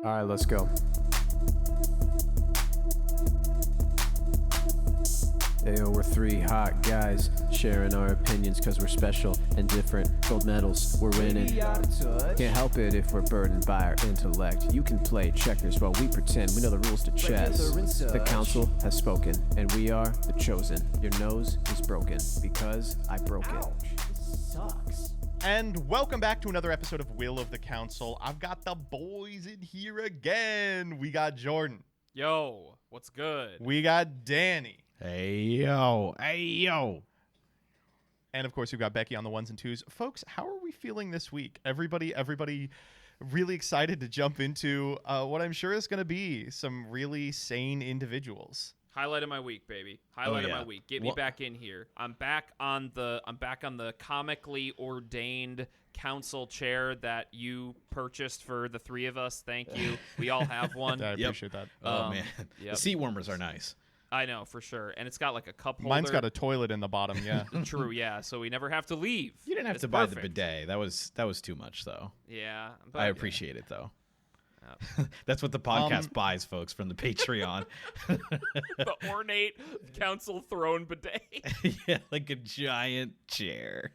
All right, let's go. Ayo, we're three hot guys sharing our opinions because we're special and different. Gold medals, we're winning. Can't help it if we're burdened by our intellect. You can play checkers while we pretend we know the rules to chess. The council has spoken, and we are the chosen. Your nose is broken because I broke it. This sucks. And welcome back to another episode of Will of the Council. I've got the boys in here again. We got Jordan. Yo, what's good? We got Danny. Hey, yo. Hey, yo. And of course, we've got Becky on the ones and twos. Folks, how are we feeling this week? Everybody really excited to jump into what I'm sure is going to be some really sane individuals. Highlight of my week, baby. Highlight of yeah. my week. Get me back in here. I'm back on the comically ordained council chair that you purchased for the three of us. Thank you. We all have one. I appreciate that. Oh, man. Yep. The seat warmers are nice. I know, for sure. And it's got like a cup holder. Mine's got a toilet in the bottom, yeah. True, yeah. So we never have to leave. You didn't have It's to buy the perfect. bidet. That was too much, though. Yeah. But, I appreciate it, though. That's what the podcast buys, folks, from the Patreon. the ornate council throne bidet. Yeah, like a giant chair.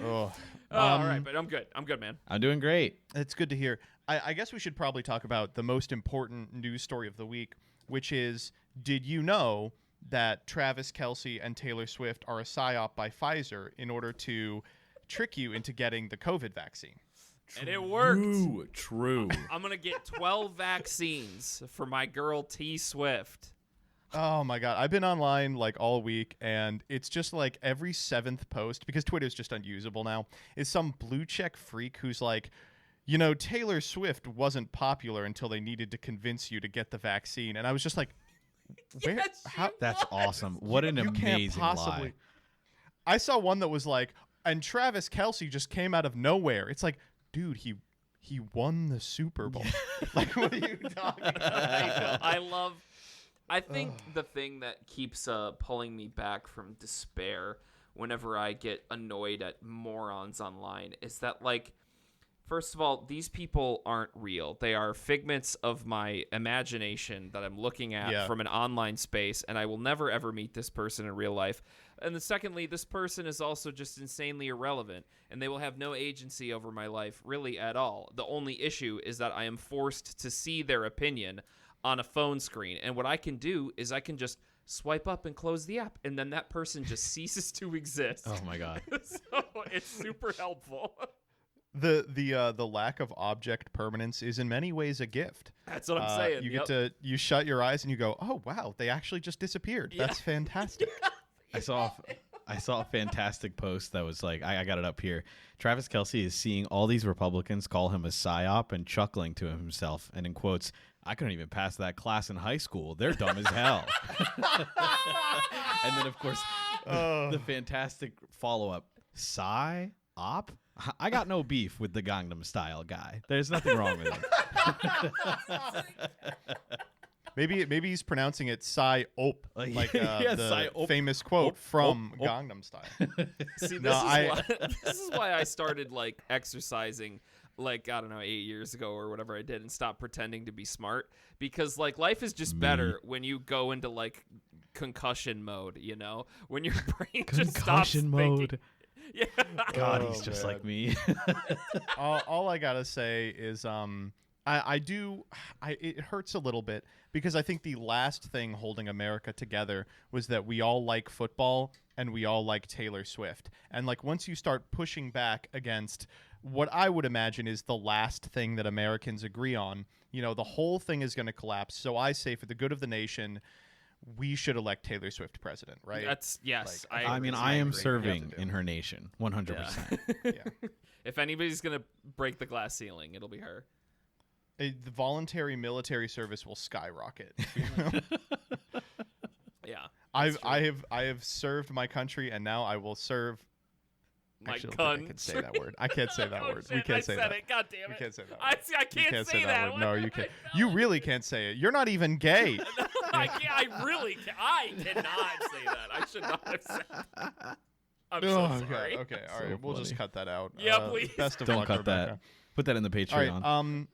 Oh, All right, but I'm good. I'm good, man. I'm doing great. it's good to hear. I guess we should probably talk about the most important news story of the week, which is, did you know that Travis Kelce and Taylor Swift are a psyop by Pfizer in order to trick you into getting the COVID vaccine? And it worked. True. I'm going to get 12 vaccines for my girl T Swift. Oh my God. I've been online like all week, and it's just like every seventh post, because Twitter's just unusable now, is some blue check freak who's like, you know, Taylor Swift wasn't popular until they needed to convince you to get the vaccine. And I was just like, where? Yes, how? she That's awesome. What an You can't amazing possibly. lie. I saw one that was like, and Travis Kelce just came out of nowhere. It's like, dude, he won the Super Bowl. Like, what are you talking about? I think the thing that keeps pulling me back from despair whenever I get annoyed at morons online is that, like, first of all, these people aren't real. They are figments of my imagination that I'm looking at from an online space, and I will never, ever meet this person in real life. And then secondly, this person is also just insanely irrelevant, and they will have no agency over my life really at all. The only issue is that I am forced to see their opinion on a phone screen, and what I can do is I can just swipe up and close the app, and then that person just ceases to exist. Oh, my God. So it's super helpful. The lack of object permanence is in many ways a gift. That's what I'm saying. You shut your eyes and you go, oh wow, they actually just disappeared. That's fantastic. I saw a fantastic post that was like, I got it up here. Travis Kelce is seeing all these Republicans call him a psyop and chuckling to himself, and in quotes, I couldn't even pass that class in high school. They're dumb as hell. And then, of course, the fantastic follow-up, psy-op? I got no beef with the Gangnam Style guy. There's nothing wrong with him. Maybe he's pronouncing it psy-op, like Yeah, the psy-op. famous quote Op, from op, op. Gangnam Style. See, No, this is why I started like exercising like, I don't know, 8 years ago or whatever I did, and stopped pretending to be smart, because like life is just better when you go into like concussion mode, you know, when your brain just stops Concussion thinking. mode. Yeah. God, Oh, he's just man. like me. all I gotta say is it hurts a little bit, because I think the last thing holding America together was that we all like football and we all like Taylor Swift. And like, once you start pushing back against what I would imagine is the last thing that Americans agree on, you know, the whole thing is going to collapse. So I say, for the good of the nation, we should elect Taylor Swift president, right? That's yes. Like, I mean, agree. I am agree. serving do. in her nation, 100%. Yeah. If anybody's gonna break the glass ceiling, it'll be her. The voluntary military service will skyrocket. Yeah. I have served my country, and now I will serve. My Actually, I don't think I can say that word. I can't say that Oh, word. shit, we can't I say said that. it. God damn it. We can't say that. I can't say that. word. No, you can't. You really can't say it. You're not even gay. I really can't. I cannot say that. I should not have said that. I'm so Oh, sorry. God. Okay. All So right. We'll just funny. cut that out. Yeah, please. Best of Don't luck, cut Rebecca. that. Put that in the All Patreon. right.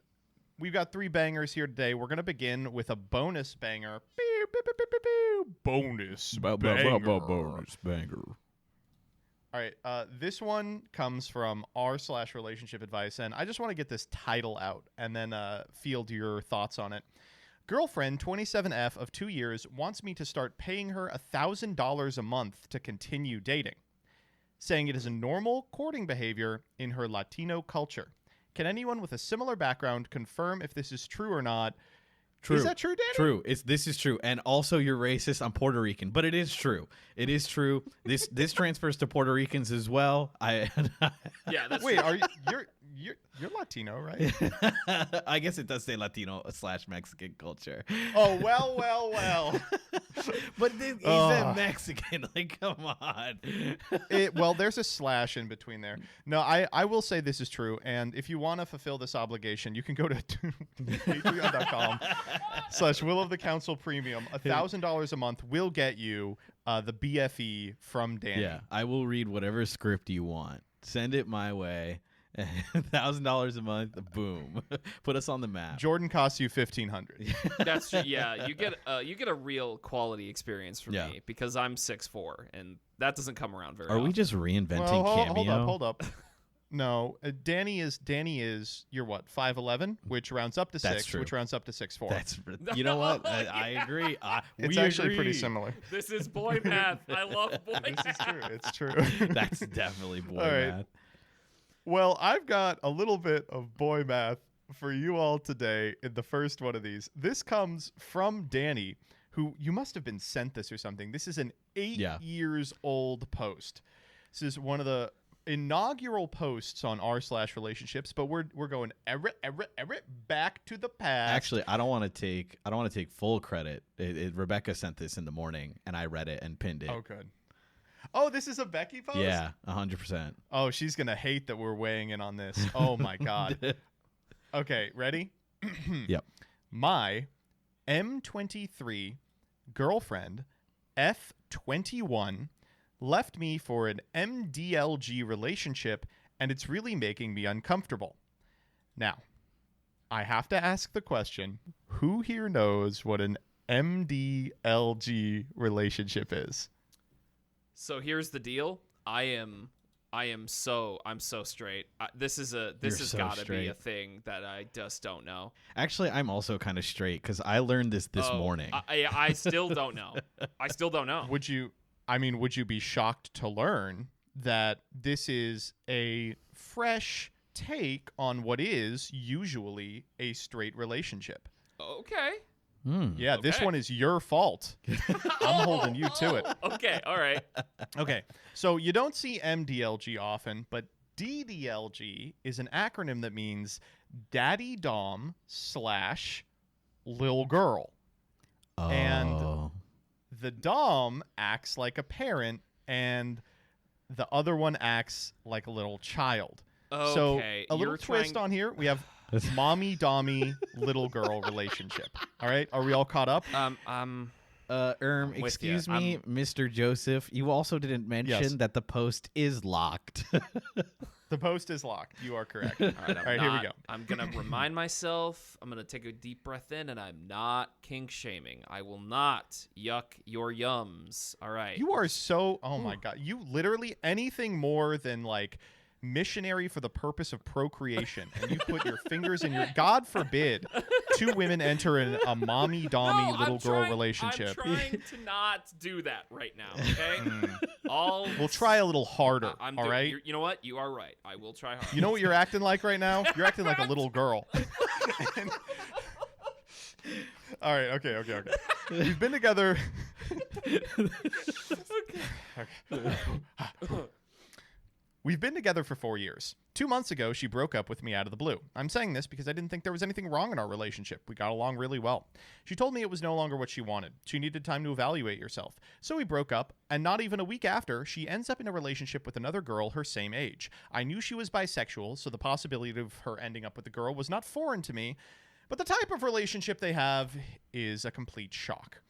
we've got 3 bangers here today. We're going to begin with a bonus banger. Bonus banger. All right, this one comes from r/relationship advice, and I just want to get this title out and then field your thoughts on it. Girlfriend 27F of 2 years wants me to start paying her $1,000 a month to continue dating, saying it is a normal courting behavior in her Latino culture. Can anyone with a similar background confirm if this is true or not? True. Is that true, Danny? True. This is true. And also, you're racist. I'm Puerto Rican, but it is true. It is true. This transfers to Puerto Ricans as well. Yeah, that's Wait, are you're Latino, right? I guess it does say Latino / Mexican culture. Oh, well. But he said Mexican. Like, come on. Well, there's a slash in between there. No, I will say this is true. And if you want to fulfill this obligation, you can go to patreon.com/Will of the Council Premium. $1,000 a month will get you the BFE from Danny. Yeah, I will read whatever script you want. Send it my way. $1,000 a month. Boom. Put us on the map. Jordan costs you $1,500. That's true. Yeah, you get a real quality experience from me because I'm 6'4", and that doesn't come around very often. Are we just reinventing Well, Cameo? hold up. No, Danny is you're what, 5'11", which rounds up to That's 6, true. which rounds up to 6'4". You know what? I agree. It's we actually agree. pretty similar. This is boy math. I love boy This is math. true. It's true. That's definitely boy All right. math. Well, I've got a little bit of boy math for you all today in the first one of these. This comes from Danny, who you must have been sent this or something. This is an 8 years old post. This is one of the inaugural posts on r/relationships, but we're going back to the past. Actually, I don't want to take full credit. Rebecca sent this in the morning, and I read it and pinned it. Oh, good. Oh, this is a Becky post? Yeah, 100%. Oh, she's going to hate that we're weighing in on this. Oh, my God. Okay, ready? Yep. My M23 girlfriend, F21, left me for an MDLG relationship, and it's really making me uncomfortable. Now, I have to ask the question, who here knows what an MDLG relationship is? So here's the deal. I'm so straight. This has so got to be straight. a thing that I just don't know. Actually, I'm also kind of straight because I learned this morning. I still don't know. I still don't know. Would you be shocked to learn that this is a fresh take on what is usually a straight relationship? Okay. Yeah, this Okay. one is your fault. I'm holding you to it. Okay. All right. Okay, so you don't see MDLG often, but DDLG is an acronym that means Daddy Dom / Lil Girl. And the Dom acts like a parent, and the other one acts like a little child. Okay. So a little you're twist trying- on here. We have mommy, dommy, little girl relationship. All right, are we all caught up? with excuse ya. me, Mr. Joseph. You also didn't mention Yes. that the post is locked. The post is locked. You are correct. All right, All right, here we go. I'm gonna remind myself. I'm gonna take a deep breath in, and I'm not kink shaming. I will not yuck your yums. All right. You are so, oh my God. You literally anything more than like missionary for the purpose of procreation. And you put your fingers in your, God forbid, 2 women enter in a mommy, dommy, little girl relationship. I'm trying to not do that right now. Okay. We'll try a little harder. I'm all doing- right. You know what? You are right. I will try hard. You know what you're acting like right now? You're acting like a little girl. All right. Okay. We've been together. We've been together for 4 years. 2 months ago, she broke up with me out of the blue. I'm saying this because I didn't think there was anything wrong in our relationship. We got along really well. She told me it was no longer what she wanted. She needed time to evaluate herself. So we broke up, and not even a week after, she ends up in a relationship with another girl her same age. I knew she was bisexual, so the possibility of her ending up with the girl was not foreign to me, but the type of relationship they have is a complete shock.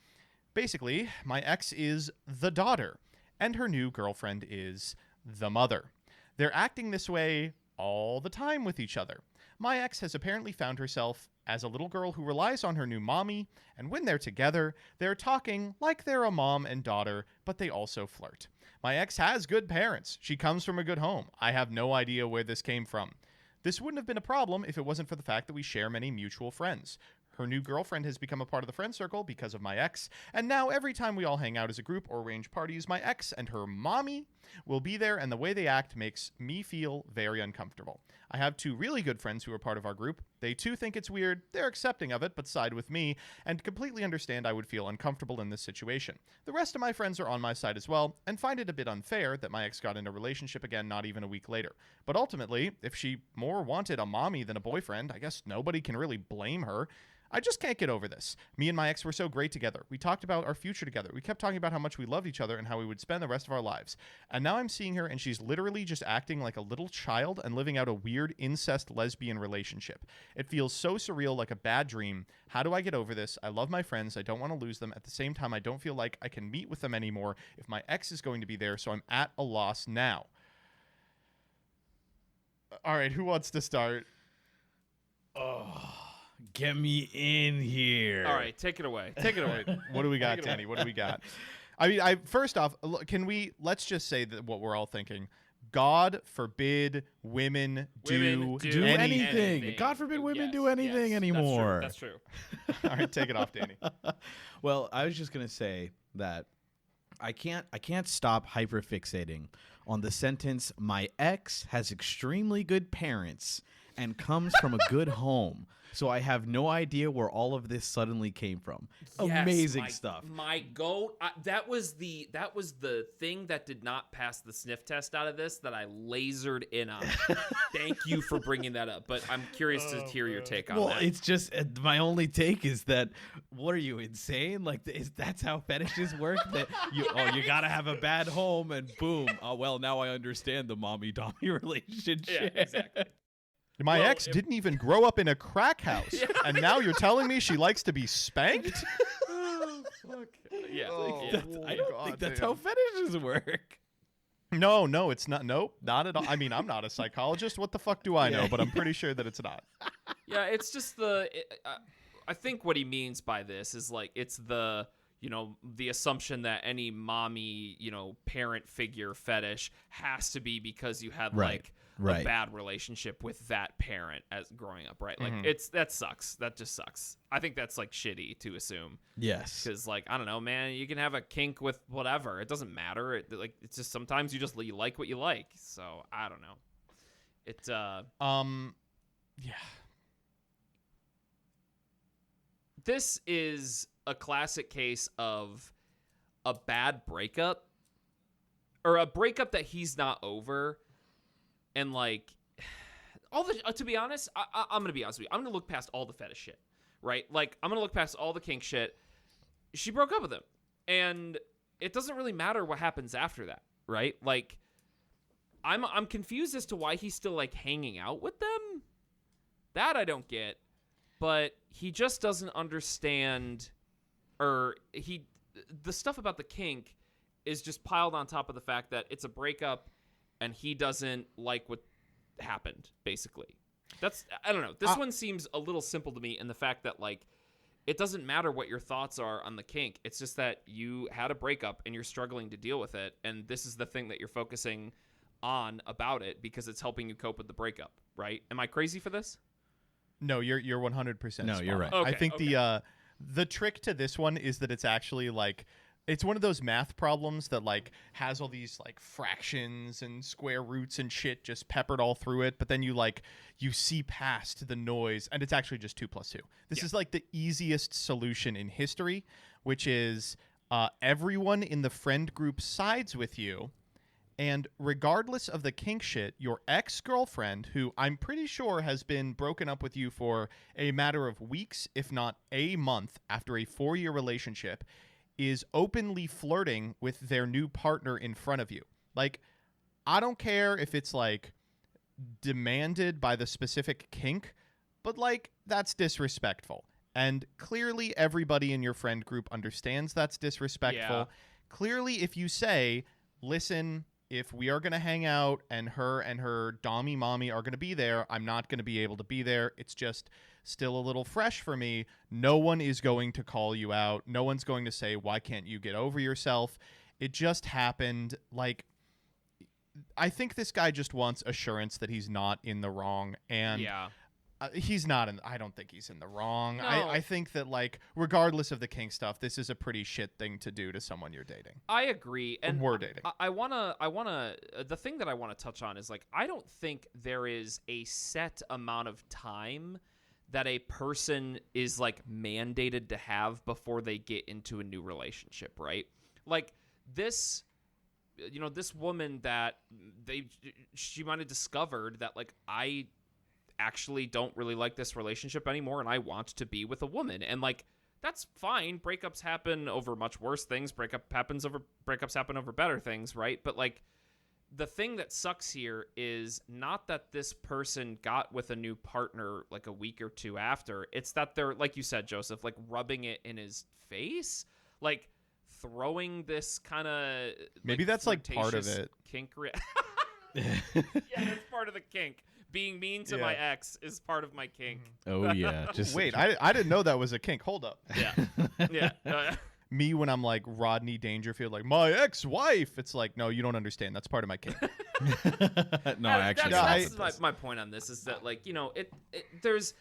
Basically, my ex is the daughter, and her new girlfriend is the mother. They're acting this way all the time with each other. My ex has apparently found herself as a little girl who relies on her new mommy, and when they're together, they're talking like they're a mom and daughter, but they also flirt. My ex has good parents. She comes from a good home. I have no idea where this came from. This wouldn't have been a problem if it wasn't for the fact that we share many mutual friends. Her new girlfriend has become a part of the friend circle because of my ex, and now every time we all hang out as a group or arrange parties, my ex and her mommy will be there, and the way they act makes me feel very uncomfortable. I have 2 really good friends who are part of our group. They too think it's weird, they're accepting of it, but side with me, and completely understand I would feel uncomfortable in this situation. The rest of my friends are on my side as well, and find it a bit unfair that my ex got in a relationship again not even a week later. But ultimately, if she more wanted a mommy than a boyfriend, I guess nobody can really blame her. I just can't get over this. Me and my ex were so great together. We talked about our future together. We kept talking about how much we loved each other and how we would spend the rest of our lives. And now I'm seeing her and she's literally just acting like a little child and living out a weird incest lesbian relationship. It feels so surreal, like a bad dream. How do I get over this? I love my friends. I don't want to lose them. At the same time, I don't feel like I can meet with them anymore if my ex is going to be there, so I'm at a loss now. All right, who wants to start? Get me in here. All right, take it away. Take it away. What do we got, Danny? What do we got? I mean, first off, let's just say that what we're all thinking. God forbid women do anything. God forbid women do anything anymore. That's true. All right, take it off, Danny. Well, I was just gonna say that I can't stop hyperfixating on the sentence, my ex has extremely good parents and comes from a good home. So I have no idea where all of this suddenly came from. Yes, Amazing stuff. My goat. That was the thing that did not pass the sniff test out of this that I lasered in on. Thank you for bringing that up. But I'm curious to hear your take on that. Well, it's just my only take is that what are you insane? Like that's how fetishes work? That you gotta have a bad home and boom. Well, now I understand the mommy-dommy relationship. Yeah, exactly. My ex didn't even grow up in a crack house, and now you're telling me she likes to be spanked? Oh, fuck. Yeah. I don't think that's how fetishes work. No, it's not. Nope, not at all. I mean, I'm not a psychologist. What the fuck do I know? But I'm pretty sure that it's not. Yeah, it's just I think what he means by this is like it's the assumption that any mommy, parent figure fetish has to be because you had a bad relationship with that parent as growing up, right? Like that sucks. That just sucks. I think that's like shitty to assume. Yes. Because I don't know, man, you can have a kink with whatever. It doesn't matter. It's just sometimes you like what you like. So I don't know. It's yeah. This is a classic case of a bad breakup or a breakup that he's not over. And to be honest, I'm going to be honest with you. I'm going to look past all the fetish shit, right? Like, I'm going to look past all the kink shit. She broke up with him. And it doesn't really matter what happens after that, right? Like, I'm confused as to why he's still, hanging out with them. That I don't get. But he just doesn't understand, the stuff about the kink is just piled on top of the fact that it's a breakup and he doesn't like what happened, basically. I don't know. This one seems a little simple to me in the fact that, it doesn't matter what your thoughts are on the kink. It's just that you had a breakup and you're struggling to deal with it, and this is the thing that you're focusing on about it because it's helping you cope with the breakup, right? Am I crazy for this? No, you're 100%. No, you're right. I think the trick to this one is that it's actually it's one of those math problems that has all these fractions and square roots and shit just peppered all through it, but then you see past the noise and it's actually just 2 + 2. This is the easiest solution in history, which is everyone in the friend group sides with you. And regardless of the kink shit, your ex-girlfriend, who I'm pretty sure has been broken up with you for a matter of weeks, if not a month, after a 4-year relationship, is openly flirting with their new partner in front of you. I don't care if it's demanded by the specific kink, but that's disrespectful. And clearly everybody in your friend group understands that's disrespectful. Yeah. Clearly if you say, listen, if we are going to hang out and her Dommy Mommy are going to be there, I'm not going to be able to be there. It's just still a little fresh for me. No one is going to call you out. No one's going to say, why can't you get over yourself? It just happened. Like, I think this guy just wants assurance that he's not in the wrong. And he's not in. I don't think he's in the wrong. No. I think that, like, regardless of the kink stuff, this is a pretty shit thing to do to someone you're dating. I agree. And we're dating. I wanna the thing that I want to touch on is, like, I don't think there is a set amount of time that a person is, like, mandated to have before they get into a new relationship, right? Like, this woman that she might have discovered that, like, I actually don't really like this relationship anymore and I want to be with a woman, and, like, that's fine. Breakups happen over much worse things. Breakups happen over better things, right? But, like, the thing that sucks here is not that this person got with a new partner like a week or two after. It's that they're, like you said, Joseph, like, rubbing it in his face, like throwing this kind of, maybe that's, like, part of it. Kink. Yeah, that's part of the kink. Being mean to my ex is part of my kink. Oh yeah, just wait. I didn't know that was a kink. Hold up. Yeah. Me, when I'm like Rodney Dangerfield, like, my ex-wife, it's like, no, you don't understand. That's part of my kink. No, actually, that's my point on this is that, like, you know, there's.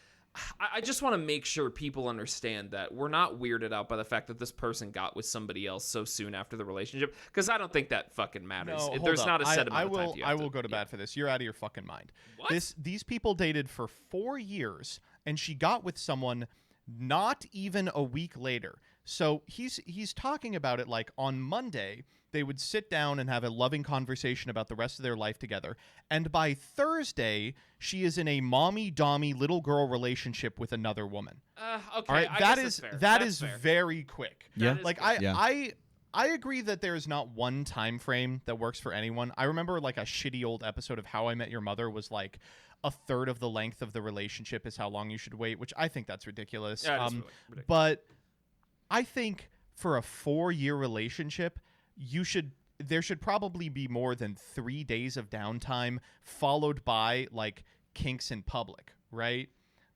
I just want to make sure people understand that we're not weirded out by the fact that this person got with somebody else so soon after the relationship, because I don't think that fucking matters. No, There's hold not up. a set amount of time. I will go to bat for this. You're out of your fucking mind. What? These people dated for 4 years, and she got with someone not even a week later. So he's talking about it like on Monday they would sit down and have a loving conversation about the rest of their life together. And by Thursday, she is in a mommy-dommy little girl relationship with another woman. Okay, all right, that is very quick. Yeah. Like, I agree that there is not one time frame that works for anyone. I remember, like, a shitty old episode of How I Met Your Mother was like a third of the length of the relationship is how long you should wait, which I think that's ridiculous. Yeah, it's really ridiculous. But I think for a 4-year relationship, there should probably be more than 3 days of downtime followed by, like, kinks in public, right?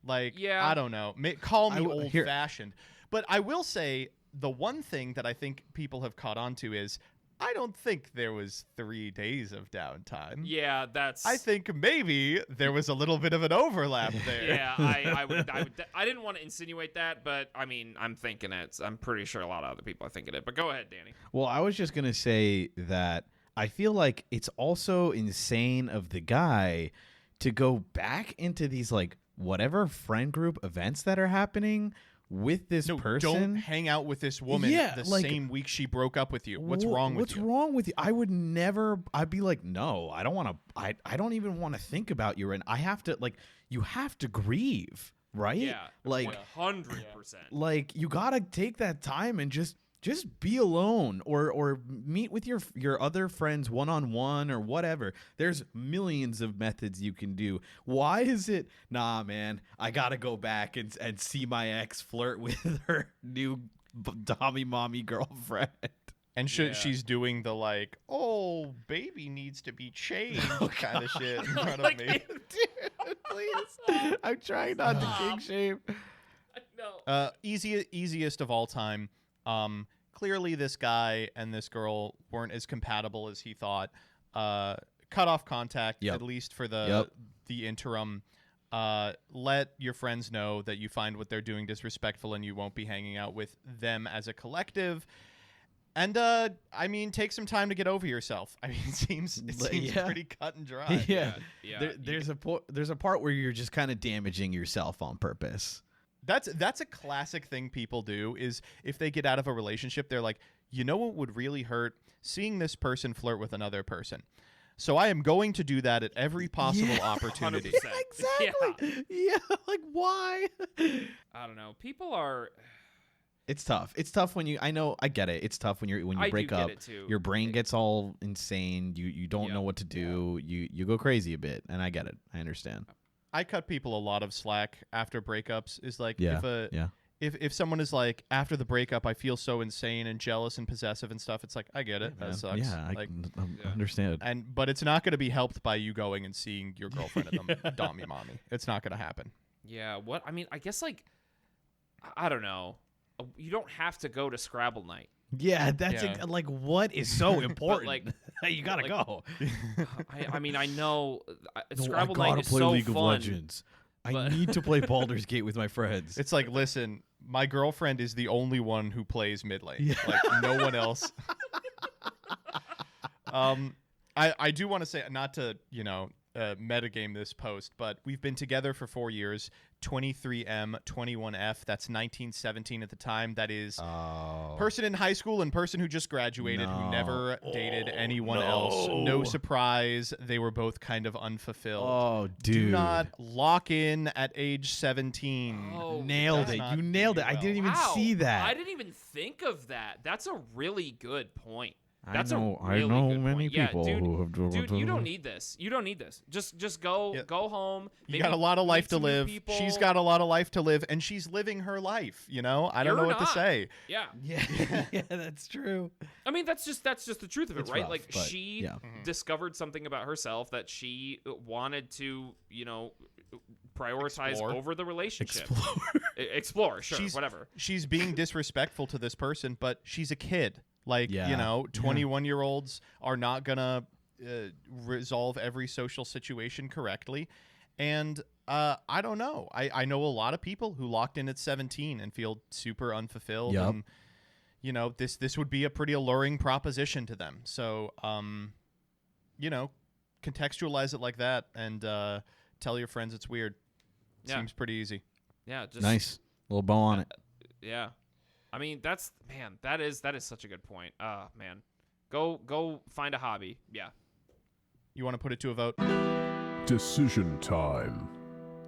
Like, yeah. I don't know. Call me old-fashioned. But I will say the one thing that I think people have caught on to is I don't think there was 3 days of downtime. Yeah, I think maybe there was a little bit of an overlap there. Yeah, I didn't want to insinuate that, but I mean, I'm thinking it. I'm pretty sure a lot of other people are thinking it. But go ahead, Danny. Well, I was just gonna say that I feel like it's also insane of the guy to go back into these, like, whatever friend group events that are happening with this person. Don't hang out with this woman the same week she broke up with you. What's wrong with you? What's wrong with you? I would never. I'd be like, no, I don't want to. I don't even want to think about you. And I have to, like, you have to grieve, right? Yeah, like 100%. Like, you gotta take that time and just be alone or meet with your other friends one-on-one or whatever. There's millions of methods you can do. Why is it, nah, man, I gotta go back and see my ex flirt with her new Dommy Mommy girlfriend? And she's doing the, like, oh, baby needs to be changed kind of shit in front of me. Dude, please. I'm trying not to kink shame. No. Easiest of all time. Clearly this guy and this girl weren't as compatible as he thought. Cut off contact, at least for the interim. Let your friends know that you find what they're doing disrespectful and you won't be hanging out with them as a collective. And, I mean, take some time to get over yourself. I mean, it seems pretty cut and dry. Yeah. There's a part where you're just kind of damaging yourself on purpose. That's a classic thing people do is if they get out of a relationship, they're like, you know what would really hurt? Seeing this person flirt with another person. So I am going to do that at every possible opportunity. 100%. Exactly. Yeah, like, why? I don't know. People are... It's tough. It's tough when I get it. It's tough when you break up. Your brain gets all insane. You don't know what to do. You go crazy a bit, and I get it. I understand. I cut people a lot of slack after breakups. Is like, if someone is like, after the breakup, I feel so insane and jealous and possessive and stuff, it's like, I get it. That sucks. Yeah, like, I understand. but it's not going to be helped by you going and seeing your girlfriend at the Dommy Mommy. It's not going to happen. Yeah, I mean, I guess, like, I don't know. You don't have to go to Scrabble night. Yeah, that's Yeah. like what is so important. like, you gotta like- go. I mean, I know No, Scrabble I gotta night is play so League fun. of Legends. I but- need to play Baldur's Gate with my friends. It's like, listen, my girlfriend is the only one who plays mid lane. Yeah. Like, no one else. I do want to say, not to, metagame this post, but we've been together for 4 years, 23M, 21F. That's 1917 at the time. That is person in high school and person who just graduated who never dated anyone else. No surprise. They were both kind of unfulfilled. Oh, dude. Do not lock in at age 17. Oh, Nailed That's it. not You nailed it. I well. didn't even Wow, see that. I didn't even think of that. That's a really good point. I That's know- a I really know good many point. Yeah, people dude, who have dude, you don't need this. You don't need this. Just go Yeah. go home. You maybe got a lot of life meet to some new live. people. She's got a lot of life to live, and she's living her life. I don't know You're what to not. say. Yeah. Yeah, yeah, that's true. I mean, that's just the truth of it, It's right? rough, Like but, she yeah. discovered something about herself that she wanted to, prioritize Explore. over the relationship. Explore. Explore, sure, She's whatever. She's being disrespectful to this person, but she's a kid. Like, Yeah. 21-year-olds are not gonna resolve every social situation correctly, and I don't know. I know a lot of people who locked in at 17 and feel super unfulfilled. Yep. And this would be a pretty alluring proposition to them. So contextualize it like that and tell your friends it's weird. Yeah. Seems pretty easy. Yeah, just Nice. Little bow on it. Yeah. I mean, that is such a good point. Man. Go find a hobby. Yeah. You want to put it to a vote? Decision time.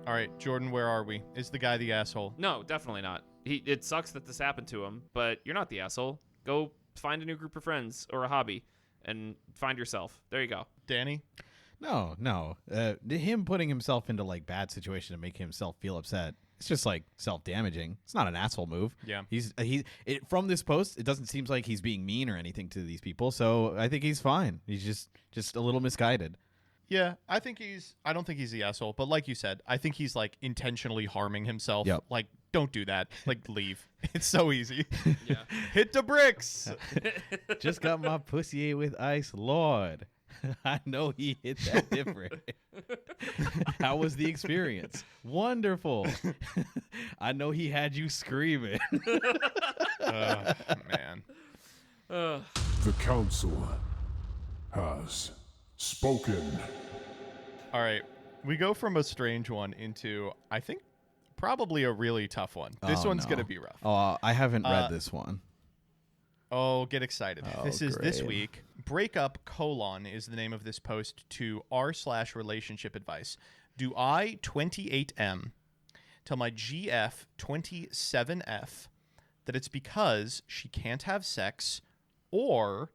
All right, Jordan, where are we? Is the guy the asshole? No, definitely not. It sucks that this happened to him, but you're not the asshole. Go find a new group of friends or a hobby and find yourself. There you go. Danny? No. Him putting himself into like bad situation to make himself feel upset. It's just like self-damaging. It's not an asshole move. Yeah. From this post, it doesn't seem like he's being mean or anything to these people. So I think he's fine. He's just a little misguided. Yeah, I don't think he's the asshole, but like you said, I think he's like intentionally harming himself. Yep. Like, don't do that. Like, leave. It's so easy. Yeah. Hit the bricks. Just got my pussy with ice, Lord. I know he hit that different. How was the experience? Wonderful. I know he had you screaming. Man. The Council has spoken. All right. We go from a strange one into, I think, probably a really tough one. This Oh, one's no. going to be rough. Oh, I haven't read this one. Oh, get excited. Oh, This is this great. week. Breakup : is the name of this post to r/relationship advice. Do I, 28M, tell my GF, 27F, that it's because she can't have sex, or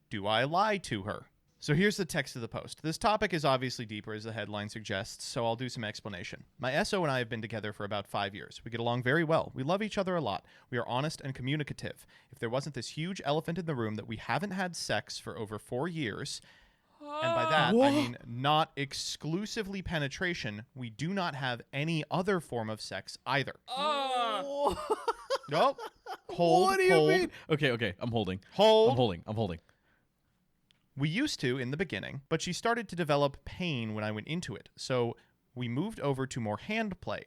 do I lie to her? So here's the text of the post. This topic is obviously deeper, as the headline suggests, so I'll do some explanation. My SO and I have been together for about 5 years. We get along very well. We love each other a lot. We are honest and communicative. If there wasn't this huge elephant in the room that we haven't had sex for over 4 years, and by that I mean not exclusively penetration, we do not have any other form of sex either. Nope. Hold, What do you hold, mean? Okay. I'm holding. hold. I'm holding. We used to in the beginning, but she started to develop pain when I went into it, so we moved over to more hand play.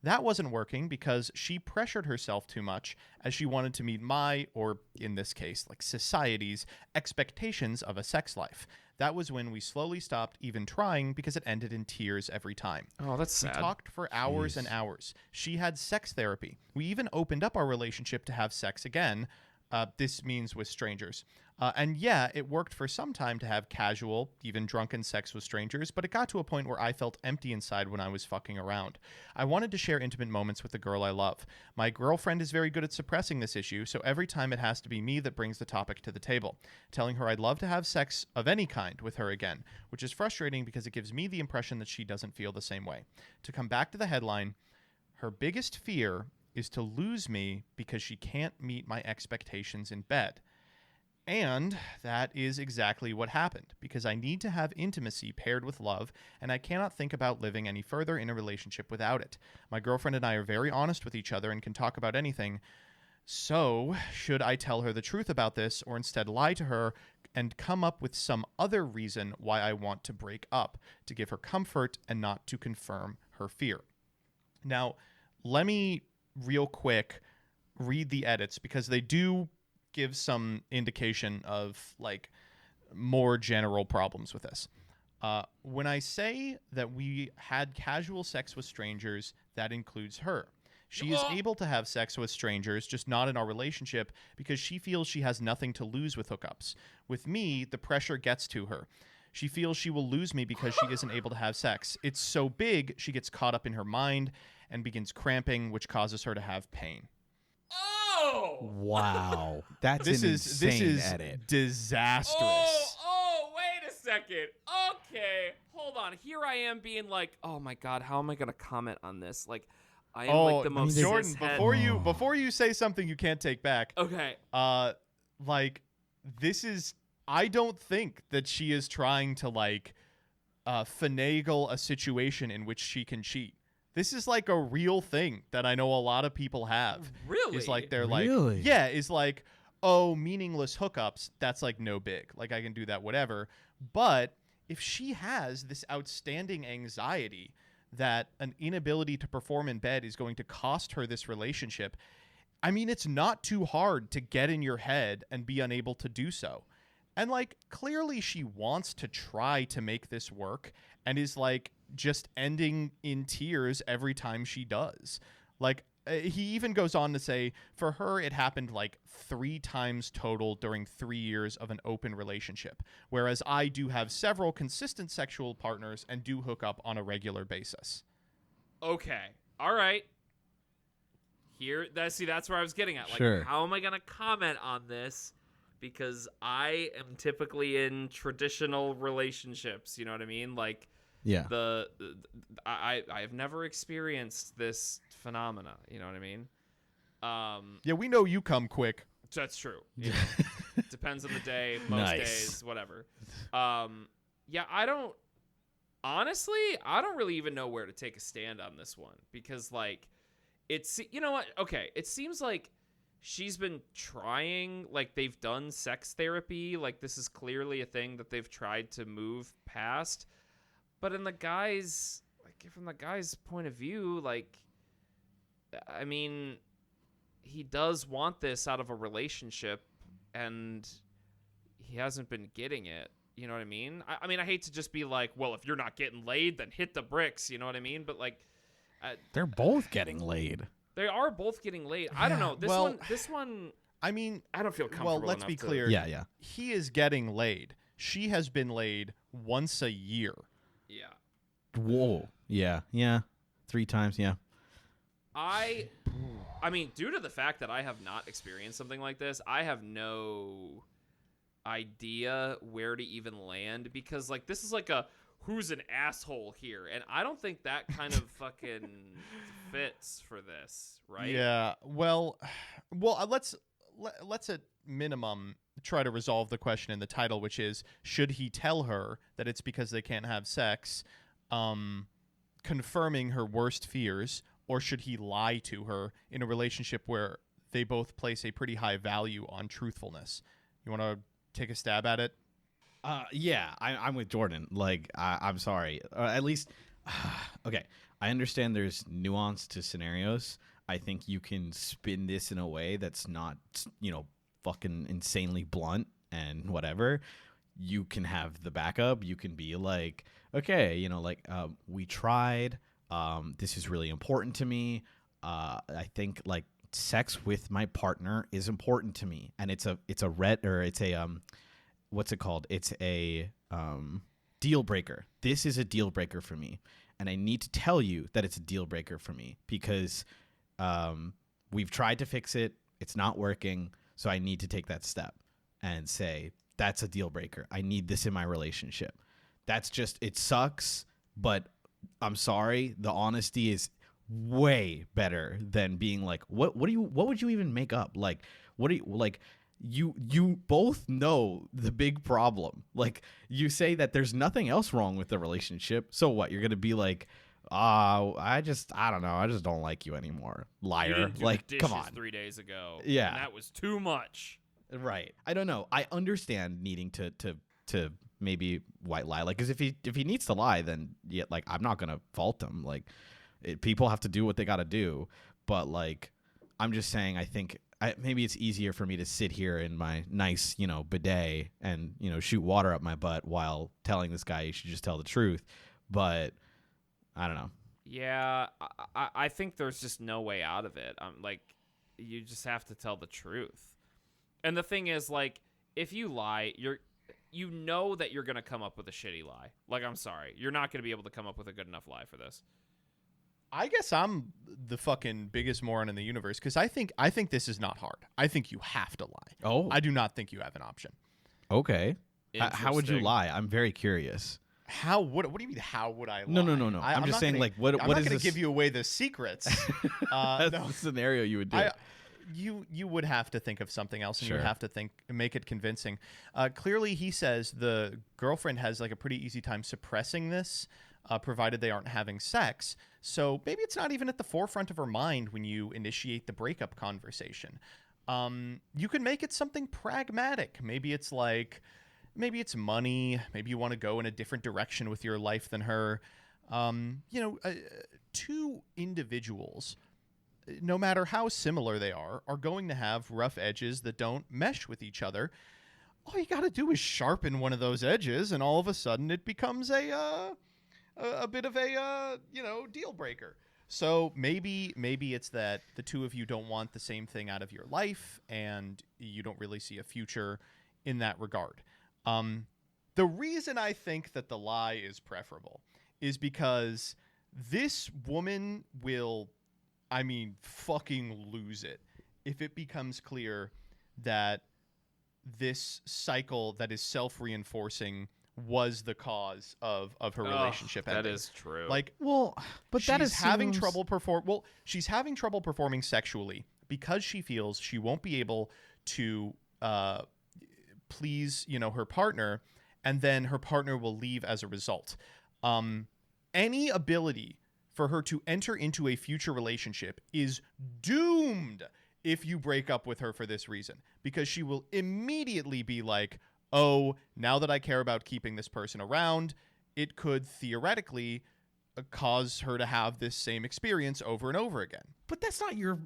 That wasn't working because she pressured herself too much as she wanted to meet my, or in this case, like society's, expectations of a sex life. That was when we slowly stopped even trying because it ended in tears every time. Oh, that's We sad. talked for hours and hours. She had sex therapy. We even opened up our relationship to have sex again. This means with strangers. And yeah, it worked for some time to have casual, even drunken sex with strangers, but it got to a point where I felt empty inside when I was fucking around. I wanted to share intimate moments with the girl I love. My girlfriend is very good at suppressing this issue, so every time it has to be me that brings the topic to the table, telling her I'd love to have sex of any kind with her again, which is frustrating because it gives me the impression that she doesn't feel the same way. To come back to the headline, her biggest fear is to lose me because she can't meet my expectations in bed. And that is exactly what happened, because I need to have intimacy paired with love, and I cannot think about living any further in a relationship without it. My girlfriend and I are very honest with each other and can talk about anything. So, should I tell her the truth about this, or instead lie to her and come up with some other reason why I want to break up, to give her comfort and not to confirm her fear? Now, let me real quick read the edits, because they do give some indication of like more general problems with this. When I say that we had casual sex with strangers, that includes her. She is able to have sex with strangers, just not in our relationship, because she feels she has nothing to lose with hookups. With me, the pressure gets to her. She feels she will lose me because she isn't able to have sex. It's so big, she gets caught up in her mind and begins cramping, which causes her to have pain. Oh! Wow. That's This an is insane edit. disastrous. Wait a second. Okay, hold on. Here I am being like, oh my god, how am I gonna comment on this? Like, I am like the most Jordan, cishet- before you say something you can't take back. Okay. Like, this is, I don't think that she is trying to like finagle a situation in which she can cheat. This is like a real thing that I know a lot of people have. Really? Is like they're Really? like, yeah, is like, oh, meaningless hookups, that's like no big. Like I can do that, whatever. But if she has this outstanding anxiety that an inability to perform in bed is going to cost her this relationship, I mean, it's not too hard to get in your head and be unable to do so. And like, clearly she wants to try to make this work and is like just ending in tears every time she does. Like, he even goes on to say, for her, it happened like 3 times total during 3 years of an open relationship, whereas I do have several consistent sexual partners and do hook up on a regular basis. Okay. All right. That's where I was getting at. Like, Sure. how am I gonna comment on this? Because I am typically in traditional relationships. You know what I mean? Like, Yeah. I have never experienced this phenomena. You know what I mean? Yeah, we know you come quick. That's true. You know, depends on the day. Most Nice. days, whatever. Yeah, I don't really even know where to take a stand on this one, because like, it's, you know what? Okay, it seems like she's been trying, like they've done sex therapy, like this is clearly a thing that they've tried to move past. But from the guy's point of view, like, I mean, he does want this out of a relationship, and he hasn't been getting it. You know what I mean? I mean, I hate to just be like, well, if you're not getting laid, then hit the bricks. You know what I mean? But like, They're both getting laid. they are both getting laid. I don't know. This one. I mean, I don't feel comfortable. well, let's enough be to- clear. Yeah. He is getting laid. She has been laid once a year. Yeah. Whoa. Yeah. 3 times, yeah. I mean, due to the fact that I have not experienced something like this, I have no idea where to even land, because like this is like a who's an asshole here, and I don't think that kind of fucking fits for this, right? Yeah. Well, let's at minimum try to resolve the question in the title, which is, should he tell her that it's because they can't have sex, confirming her worst fears, or should he lie to her in a relationship where they both place a pretty high value on truthfulness? You want to take a stab at it? Yeah, I'm with Jordan. Like, I'm sorry. At least, okay, I understand there's nuance to scenarios. I think you can spin this in a way that's not, fucking insanely blunt and whatever. You can have the backup. You can be like, okay, we tried. This is really important to me. I think like sex with my partner is important to me, and it's a what's it called? It's a deal breaker. This is a deal breaker for me, and I need to tell you that it's a deal breaker for me because we've tried to fix it. It's not working, so I need to take that step and say that's a deal breaker. I need this in my relationship. That's just, it sucks, but I'm sorry. The honesty is way better than being like, what would you even make up? Like, what do you like? You both know the big problem. Like, you say that there's nothing else wrong with the relationship. So what? You're gonna be like, I don't know. I just don't like you anymore, liar. You didn't do Like, the come dishes on. 3 days ago. Yeah. And that was too much. Right. I don't know. I understand needing to maybe white lie. Like, because if he needs to lie, then yeah, like, I'm not gonna fault him. Like, people have to do what they got to do. But like, I'm just saying, I think maybe it's easier for me to sit here in my nice, bidet and shoot water up my butt while telling this guy you should just tell the truth. But I don't know. Yeah, I think there's just no way out of it. Like, you just have to tell the truth. And the thing is, like, if you lie, you know that you're going to come up with a shitty lie. Like, I'm sorry. You're not going to be able to come up with a good enough lie for this. I guess I'm the fucking biggest moron in the universe because I think this is not hard. I think you have to lie. Oh. I do not think you have an option. Okay. How would you Interesting. lie? I'm very curious. How? What do you mean? How would I lie? No. I'm just not saying, gonna- like, what I'm what not is going this? to give you away the secrets. That's no. the scenario you would do. You would have to think of something else, and you Sure. would have to make it convincing. Clearly, he says the girlfriend has like a pretty easy time suppressing this, provided they aren't having sex. So maybe it's not even at the forefront of her mind when you initiate the breakup conversation. You can make it something pragmatic. Maybe it's money. Maybe you want to go in a different direction with your life than her. Two individuals, no matter how similar they are going to have rough edges that don't mesh with each other. All you got to do is sharpen one of those edges, and all of a sudden it becomes a bit of a deal breaker. So maybe it's that the two of you don't want the same thing out of your life, and you don't really see a future in that regard. The reason I think that the lie is preferable is because this woman will, fucking lose it if it becomes clear that this cycle that is self-reinforcing was the cause of her relationship That ending. is true. Like, well, but that is she's having trouble she's having trouble performing sexually because she feels she won't be able to please, her partner, and then her partner will leave as a result. Any ability for her to enter into a future relationship is doomed if you break up with her for this reason, because she will immediately be like, oh, now that I care about keeping this person around, it could theoretically cause her to have this same experience over and over again. But that's not your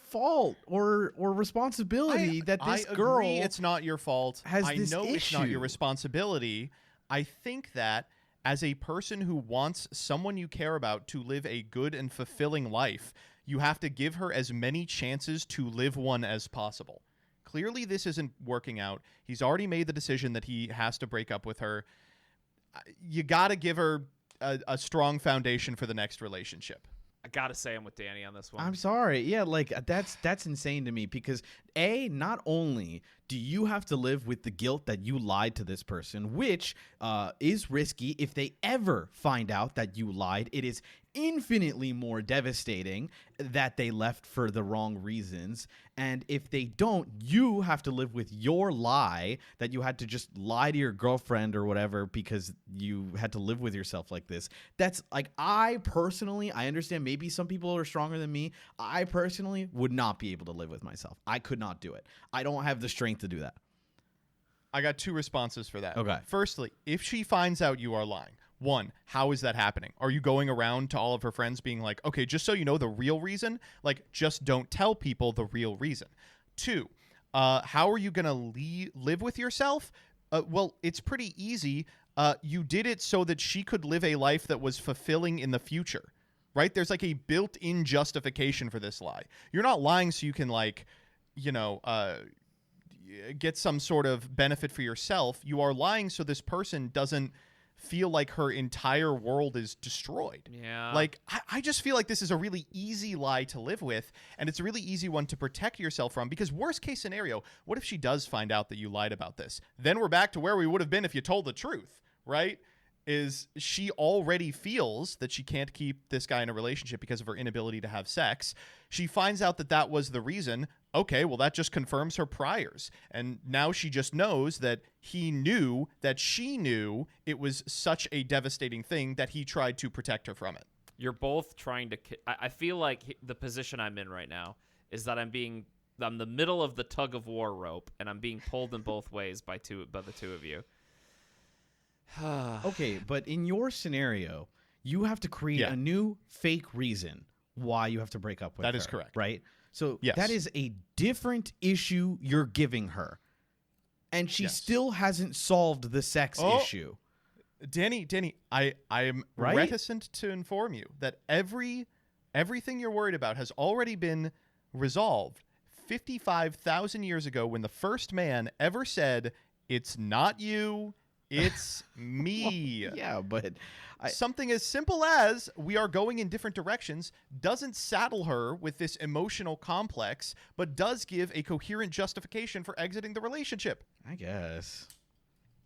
fault or responsibility that this girl agree it's not your fault. has I this know it's not your issue. responsibility. I think that as a person who wants someone you care about to live a good and fulfilling life, you have to give her as many chances to live one as possible. Clearly, this isn't working out. He's already made the decision that he has to break up with her. You got to give her a strong foundation for the next relationship. I gotta say I'm with Danny on this one. I'm sorry. Yeah, like that's insane to me because not only do you have to live with the guilt that you lied to this person, which is risky if they ever find out that you lied. It is infinitely more devastating that they left for the wrong reasons. And if they don't, you have to live with your lie that you had to just lie to your girlfriend or whatever because you had to live with yourself like this. That's like, I understand maybe some people are stronger than me. I personally would not be able to live with myself. I could not do it. I don't have the strength to do that. I got two responses for that. Okay. Firstly, if she finds out you are lying, one, how is that happening? Are you going around to all of her friends being like, okay, just so you know the real reason, like, just don't tell people the real reason. Two, how are you going to live with yourself? Well, it's pretty easy. You did it so that she could live a life that was fulfilling in the future, right? There's like a built-in justification for this lie. You're not lying so you can get some sort of benefit for yourself. You are lying so this person doesn't feel like her entire world is destroyed. Yeah. Like, I just feel like this is a really easy lie to live with, and it's a really easy one to protect yourself from, because worst case scenario, what if she does find out that you lied about this? Then we're back to where we would have been if you told the truth, right? is she already feels that she can't keep this guy in a relationship because of her inability to have sex. She finds out that that was the reason. Okay, well, that just confirms her priors. And now she just knows that he knew that she knew it was such a devastating thing that he tried to protect her from it. You're both trying to. I feel like the position I'm in right now is that I'm the middle of the tug of war rope, and I'm being pulled in both ways by the two of you. Okay, but in your scenario, you have to create a new fake reason why you have to break up with her. That is correct. Right? So Yes. that is a different issue you're giving her. And she still hasn't solved the sex issue. Danny, I am Right? reticent to inform you that everything you're worried about has already been resolved 55,000 years ago when the first man ever said, "It's not you, it's me." Yeah, but Something as simple as we are going in different directions doesn't saddle her with this emotional complex, but does give a coherent justification for exiting the relationship. I guess.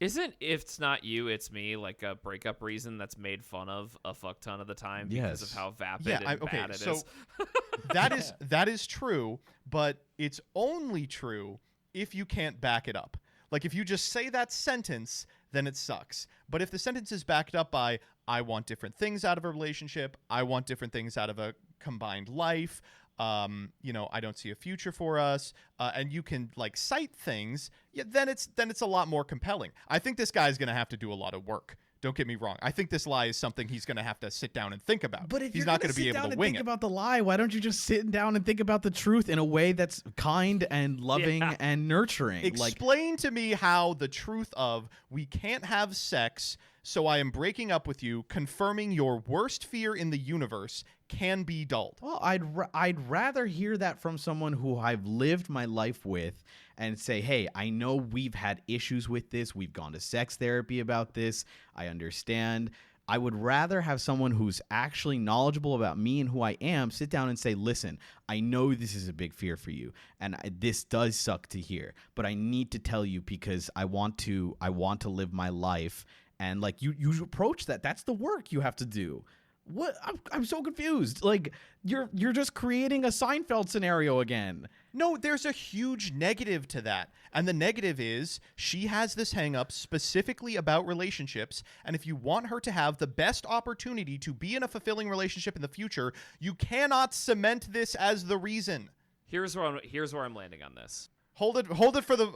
Isn't "if it's not you, it's me" like a breakup reason that's made fun of a fuck ton of the time because of Yes. how vapid and bad it is? that is true, but it's only true if you can't back it up. Like if you just say that sentence, then it sucks. But if the sentence is backed up by "I want different things out of a relationship, I want different things out of a combined life, I don't see a future for us," and you can like cite things, then it's a lot more compelling. I think this guy's going to have to do a lot of work. Don't get me wrong. I think this lie is something he's going to have to sit down and think about. But if he's you're not going to be able to wing think it. about the lie, why don't you just sit down and think about the truth in a way that's kind and loving and nurturing? Explain to me how the truth of "we can't have sex, so I am breaking up with you," confirming your worst fear in the universe, can be dulled. Well, I'd rather hear that from someone who I've lived my life with and say, "Hey, I know we've had issues with this. We've gone to sex therapy about this. I understand." I would rather have someone who's actually knowledgeable about me and who I am sit down and say, "Listen, I know this is a big fear for you, and this does suck to hear, but I need to tell you because I want to live my life." And like you approach that. That's the work you have to do. What? I'm so confused. Like you're just creating a Seinfeld scenario again. No, there's a huge negative to that. And the negative is she has this hang up specifically about relationships. And if you want her to have the best opportunity to be in a fulfilling relationship in the future, you cannot cement this as the reason. Here's where I'm landing on this. Hold it for the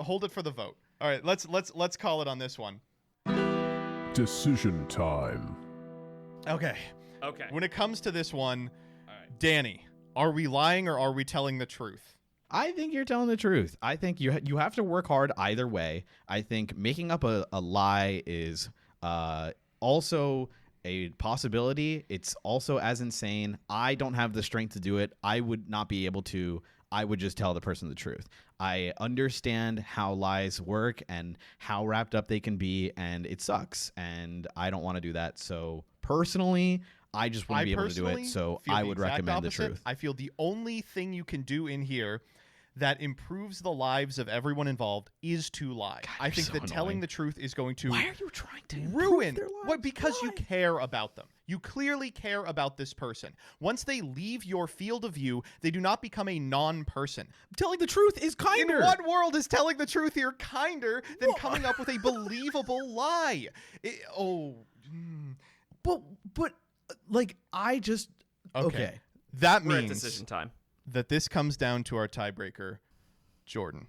vote. All right, let's call it on this one. Decision time. Okay. When it comes to this one, Danny, are we lying or are we telling the truth? I think you're telling the truth. I think you have to work hard either way. I think making up a lie is also a possibility. It's also as insane. I don't have the strength to do it. I would not be able to. I would just tell the person the truth. I understand how lies work and how wrapped up they can be, and it sucks. And I don't want to do that. So personally, I just want to be able to do it. So I would recommend the truth. I feel the only thing you can do in here that improves the lives of everyone involved is to lie. God, I think so that telling annoying. the truth is going to Why are you trying to ruin improve their lives? what? Because you Why? care about them. You clearly care about this person. Once they leave your field of view, they do not become a non-person. Telling the truth is kinder. In what world is telling the truth here kinder than coming up with a believable lie? But like I just okay. That We're at means decision time. that this comes down to our tiebreaker, Jordan.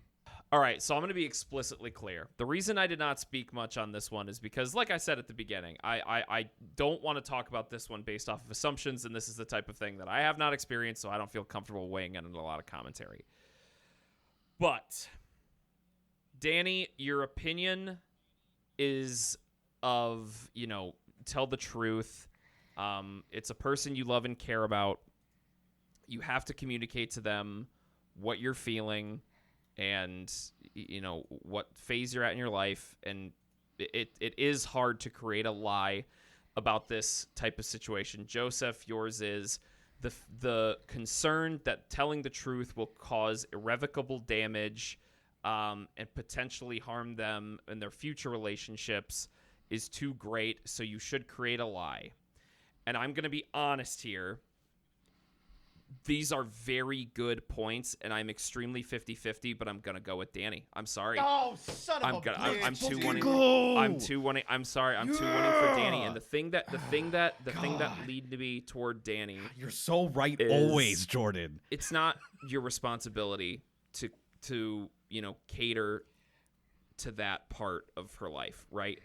All right, so I'm going to be explicitly clear. The reason I did not speak much on this one is because, like I said at the beginning, I don't want to talk about this one based off of assumptions, and this is the type of thing that I have not experienced, so I don't feel comfortable weighing in on a lot of commentary. But, Danny, your opinion is of, tell the truth. It's a person you love and care about. You have to communicate to them what you're feeling and what phase you're at in your life, and it is hard to create a lie about this type of situation. Joseph, yours is the concern that telling the truth will cause irrevocable damage and potentially harm them in their future relationships, is too great, so you should create a lie. And I'm going to be honest here. These are very good points, and I'm extremely 50-50, but I'm going to go with Danny. I'm sorry. Oh, son of a bitch. I'm too wanting. I'm sorry. I'm too wanting for Danny. And the thing that lead me toward Danny. You're so right is, always, Jordan. It's not your responsibility to cater to that part of her life, right?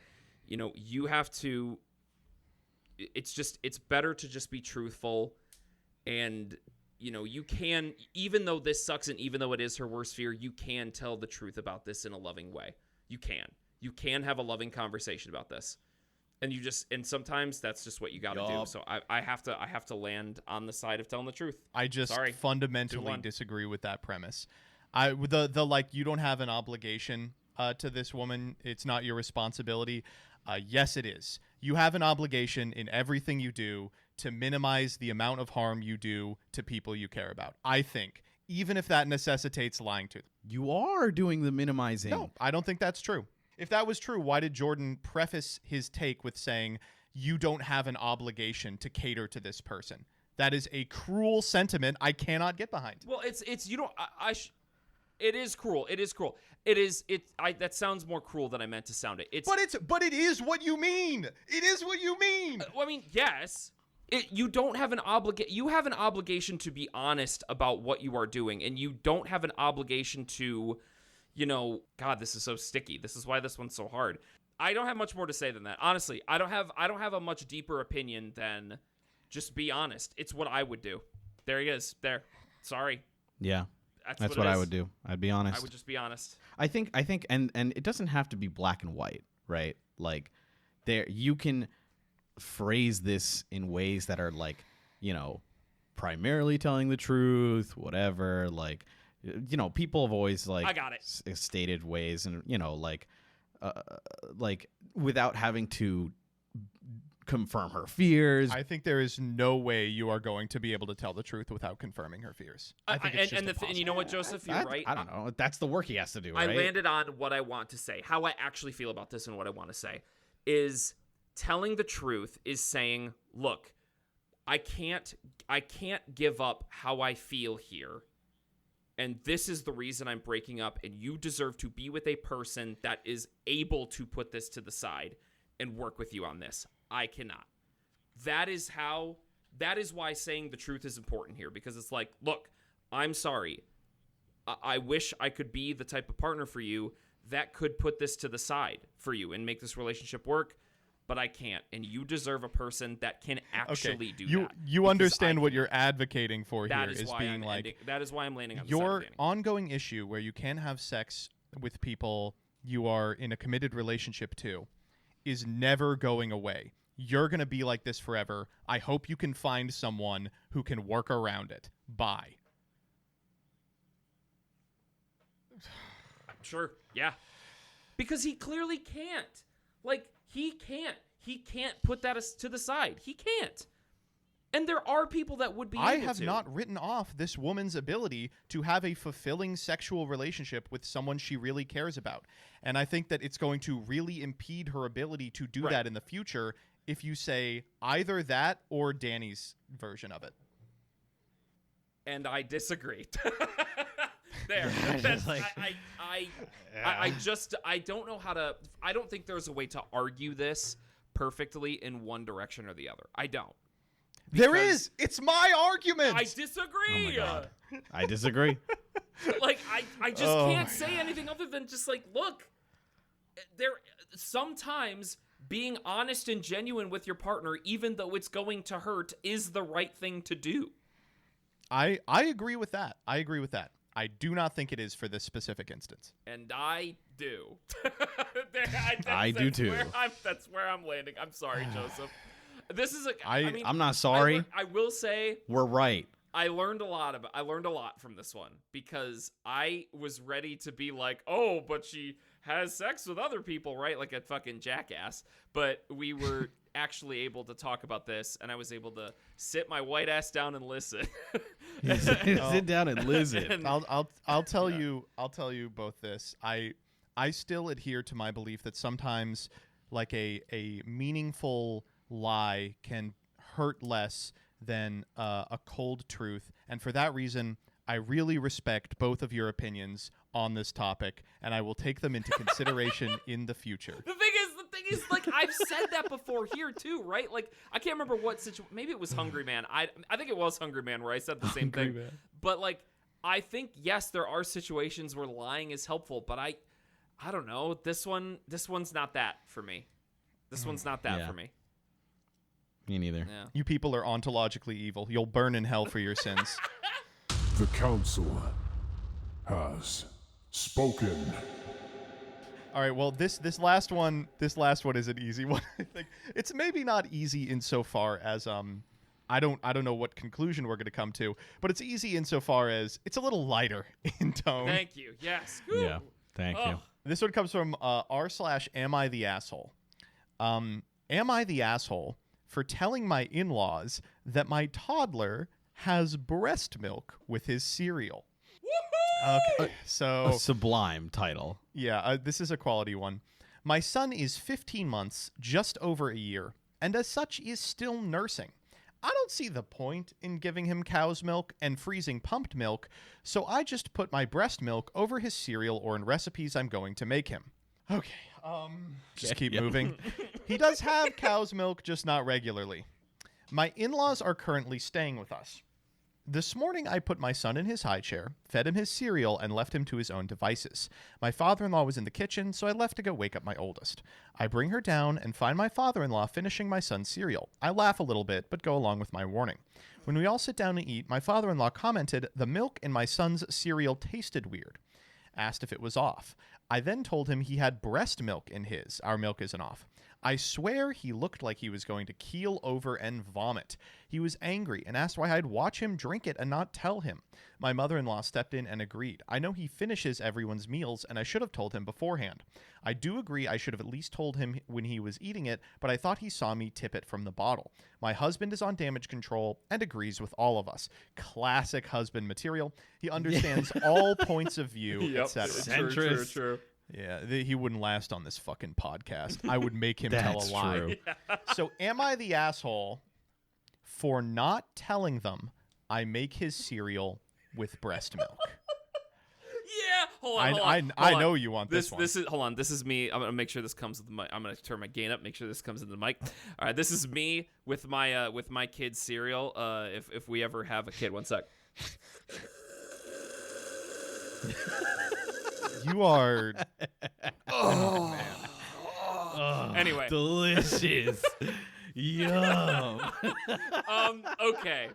You have to. It's better to just be truthful, and you can, even though this sucks and even though it is her worst fear, you can tell the truth about this in a loving way. You can have a loving conversation about this, and sometimes that's just what you got to do. So I have to land on the side of telling the truth. I just Sorry. fundamentally 2-1. disagree with that premise. You don't have an obligation to this woman. It's not your responsibility. Yes, it is. You have an obligation in everything you do to minimize the amount of harm you do to people you care about. I think, even if that necessitates lying to them. You are doing the minimizing. No, I don't think that's true. If that was true, why did Jordan preface his take with saying, you don't have an obligation to cater to this person? That is a cruel sentiment I cannot get behind. Well, it's you don't. It is cruel. It is cruel. That sounds more cruel than I meant to sound it. But it is what you mean. It is what you mean. I mean, yes. You don't have an You have an obligation to be honest about what you are doing, and you don't have an obligation to, God, this is so sticky. This is why this one's so hard. I don't have much more to say than that. Honestly, I don't have a much deeper opinion than just be honest. It's what I would do. There he is. There. Sorry. Yeah. That's what I would do. I'd be honest. I would just be honest. I think and it doesn't have to be black and white, right? Like you can phrase this in ways that are like, primarily telling the truth, whatever, like people have always like I got it. Stated ways and like without having to confirm her fears. I think there is no way you are going to be able to tell the truth without confirming her fears. I think it's just and you know what, Joseph, you're right. I don't know. That's the work he has to do, I right? landed on what I want to say. How I actually feel about this and what I want to say is telling the truth is saying, look, I can't give up how I feel here. And this is the reason I'm breaking up, and you deserve to be with a person that is able to put this to the side and work with you on this. I cannot. That is why saying the truth is important here, because it's like, look, I'm sorry. I wish I could be the type of partner for you that could put this to the side for you and make this relationship work, but I can't. And you deserve a person that can actually do that. You understand what you're advocating for here is being like, that is why I'm landing on the side of your Danny. ongoing issue where you can have sex with people you are in a committed relationship to is never going away. You're going to be like this forever. I hope you can find someone who can work around it. Bye. Sure, yeah. Because he clearly can't. Like, he can't. He can't put that to the side. He can't. And there are people that would be able to. I have not written off this woman's ability to have a fulfilling sexual relationship with someone she really cares about. And I think that it's going to really impede her ability to do that in the future if you say either that or Danny's version of it. And I disagree. There. I don't know how to. I don't think there's a way to argue this perfectly in one direction or the other. I don't. There is. It's my argument. I disagree. Oh my God. I disagree. Like I just can't say anything other than just like, look, there sometimes being honest and genuine with your partner, even though it's going to hurt, is the right thing to do. I agree with that. I do not think it is for this specific instance. And I do. I do too. That's where I'm landing. I'm sorry, Joseph. This is I'm not sorry. I will say we're right. I learned a lot from this one because I was ready to be like, oh, but she has sex with other people, right? Like a fucking jackass. But we were actually able to talk about this, and I was able to sit my white ass down and listen. Sit down and listen. And I'll tell you both this. I still adhere to my belief that sometimes like a meaningful lie can hurt less than a cold truth. And for that reason, I really respect both of your opinions on this topic, and I will take them into consideration in the future. The thing is, like, I've said that before here too, right? Like, I can't remember what situation. Maybe it was Hungry Man. I think it was Hungry Man where I said the same Hungry thing. Man. But like, I think yes, there are situations where lying is helpful, but I don't know. This one's not that for me. This one's not that Yeah. for me. Me neither. Yeah. You people are ontologically evil. You'll burn in hell for your sins. The Council has spoken. All right, well, this last one is an easy one. I think it's maybe not easy insofar as I don't know what conclusion we're going to come to, but it's easy insofar as it's a little lighter in tone. Thank you. Yes. Whew. Yeah. Thank you. This one comes from r/am I the asshole. Am I the asshole for telling my in-laws that my toddler has breast milk with his cereal? Okay, so A sublime title. yeah, this is a quality one. My son is 15 months, just over a year, and as such is still nursing. I don't see the point in giving him cow's milk and freezing pumped milk, so I just put my breast milk over his cereal or in recipes I'm going to make him. Okay, just keep moving. He does have cow's milk, just not regularly. My in-laws are currently staying with us. This morning, I put my son in his high chair, fed him his cereal, and left him to his own devices. My father-in-law was in the kitchen, so I left to go wake up my oldest. I bring her down and find my father-in-law finishing my son's cereal. I laugh a little bit, but go along with my warning. When we all sit down to eat, my father-in-law commented, "The milk in my son's cereal tasted weird." Asked if it was off. I then told him he had breast milk in his. Our milk isn't off. I swear he looked like he was going to keel over and vomit. He was angry and asked why I'd watch him drink it and not tell him. My mother-in-law stepped in and agreed. I know he finishes everyone's meals, and I should have told him beforehand. I do agree I should have at least told him when he was eating it, but I thought he saw me tip it from the bottle. My husband is on damage control and agrees with all of us. Classic husband material. He understands all points of view, etc. True. Yeah, he wouldn't last on this fucking podcast. I would make him tell a That's lie. true. So am I the asshole for not telling them I make his cereal with breast milk? Yeah. Hold on. I know you want this one. This is hold on. This is me. I'm gonna make sure this comes with the mic. I'm gonna turn my gain up. Make sure this comes into the mic. All right. This is me with my kid's cereal. If we ever have a kid. One sec. You are... Anyway. Delicious. Yum. Okay.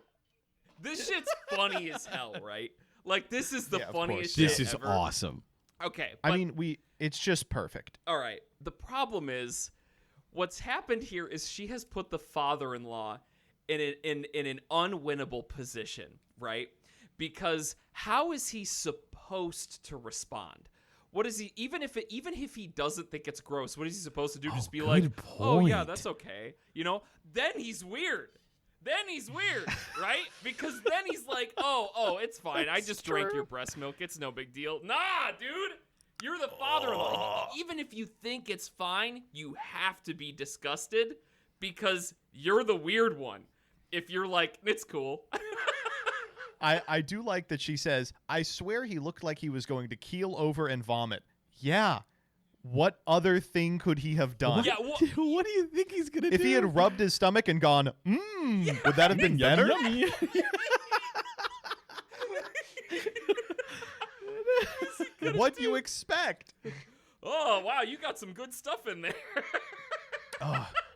This shit's funny as hell, right? Like, this is the Yeah, of funniest course. shit This is ever. awesome. Okay. I but- mean, it's just perfect. all right. The problem is, what's happened here is she has put the father-in-law in an unwinnable position, right? Because how is he supposed to respond? What is he? Even if he doesn't think it's gross, what is he supposed to do? Just be like, good "Oh yeah, point. that's okay," you know? Then he's weird. Right? Because then he's like, "Oh, it's fine. I just drank your breast milk. It's no big deal." Nah, dude. You're the father-in-law. Even if you think it's fine, you have to be disgusted because you're the weird one. If you're like, it's cool. I do like that she says, I swear he looked like he was going to keel over and vomit. Yeah. What other thing could he have done? Yeah, What do you think he's gonna do? If he had rubbed his stomach and gone, would that have been better? Yummy. What do you expect? Oh, wow, you got some good stuff in there.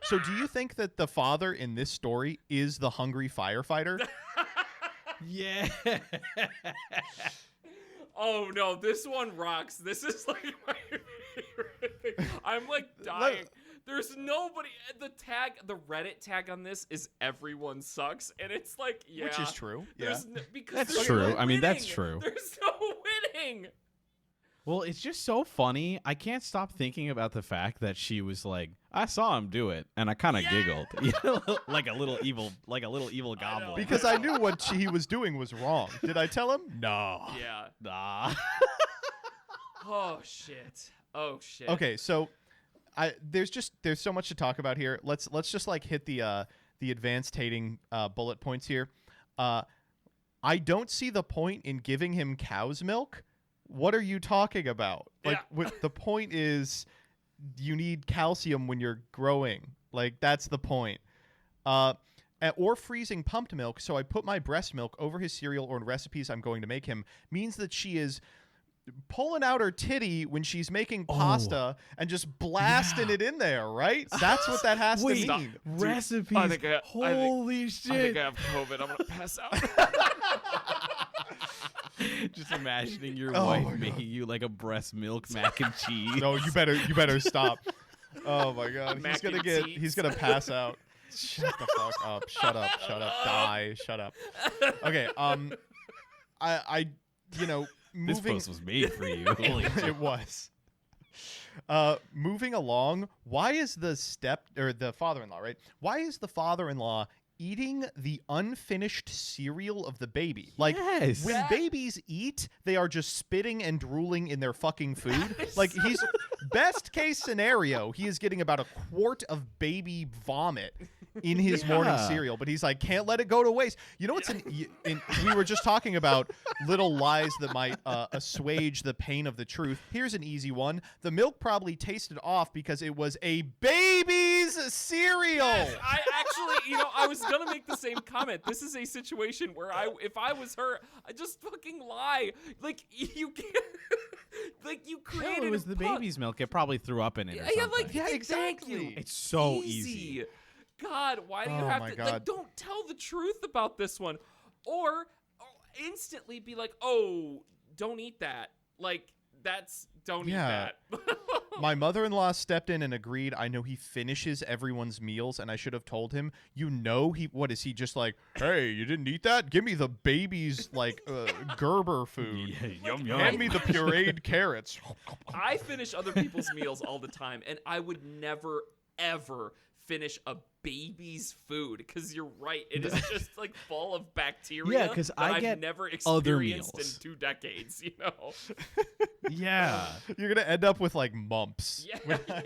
So do you think that the father in this story is the hungry firefighter? Yeah. Oh, no, this one rocks. This is like my favorite thing. I'm like dying. There's nobody. The Reddit tag on this is everyone sucks. And it's like, yeah. Which is true. Yeah. Because That's there's true. no I mean, that's winning. true. There's no winning. Well, it's just so funny. I can't stop thinking about the fact that she was like, I saw him do it, and I kind of giggled, you know, like a little evil goblin. Because I knew what he was doing was wrong. Did I tell him? No. Yeah. Nah. Oh, shit. Okay, so there's so much to talk about here. Let's just like hit the advanced hating bullet points here. I don't see the point in giving him cow's milk. What are you talking about? Like, the point is you need calcium when you're growing. Like, that's the point. Or freezing pumped milk, so I put my breast milk over his cereal or in recipes I'm going to make him, means that she is pulling out her titty when she's making pasta and just blasting it in there, right? That's what that has to mean. Recipes. Holy shit. I think I have COVID. I'm going to pass out. Just imagining your wife making you like a breast milk mac and cheese. No, you better stop. Oh my god. He's gonna pass out. Shut the fuck up. Shut up. Die. Shut up. Okay, I moving This post was made for you. it was. Moving along, why is the father-in-law, right? Why is the father-in-law eating the unfinished cereal of the baby? Like, Yes. when babies eat, they are just spitting and drooling in their fucking food. Like, he's best case scenario, he is getting about a quart of baby vomit in his morning cereal, but he's like, can't let it go to waste. You know what's we were just talking about little lies that might assuage the pain of the truth. Here's an easy one. The milk probably tasted off because it was a baby's cereal. I actually, I was gonna make the same comment. This is a situation where if I was her, I just fucking lie. Like, you can't. Like, you created. No, it was the baby's milk. It probably threw up in it. Or something. Exactly. It's so easy. God, why do you have to? Like, don't tell the truth about this one, or instantly be like, "Oh, don't eat that." Like, don't eat that. My mother-in-law stepped in and agreed. I know he finishes everyone's meals, and I should have told him. What is he just like? Hey, you didn't eat that? Give me the baby's like Gerber food. Yum yum. Hand me the pureed carrots. I finish other people's meals all the time, and I would never ever finish a baby's food, because you're right, it is just like full of bacteria. Yeah, because I've get never other experienced meals. in 2 decades. Yeah. You're gonna end up with like mumps. Yeah.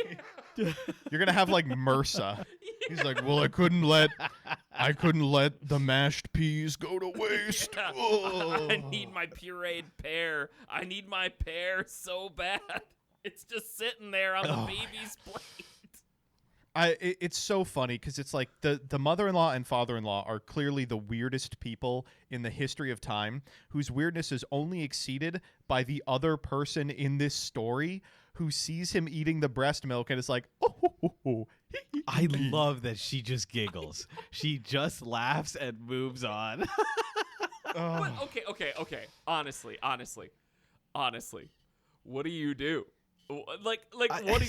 You're gonna have like MRSA. He's like, well, I couldn't let the mashed peas go to waste. I need my pureed pear. I need my pear so bad. It's just sitting there on the baby's plate. It's so funny because it's like the mother-in-law and father-in-law are clearly the weirdest people in the history of time, whose weirdness is only exceeded by the other person in this story who sees him eating the breast milk and is like, oh. I love that she just giggles. She just laughs and moves on. But okay. Honestly, what do you do? Like, what?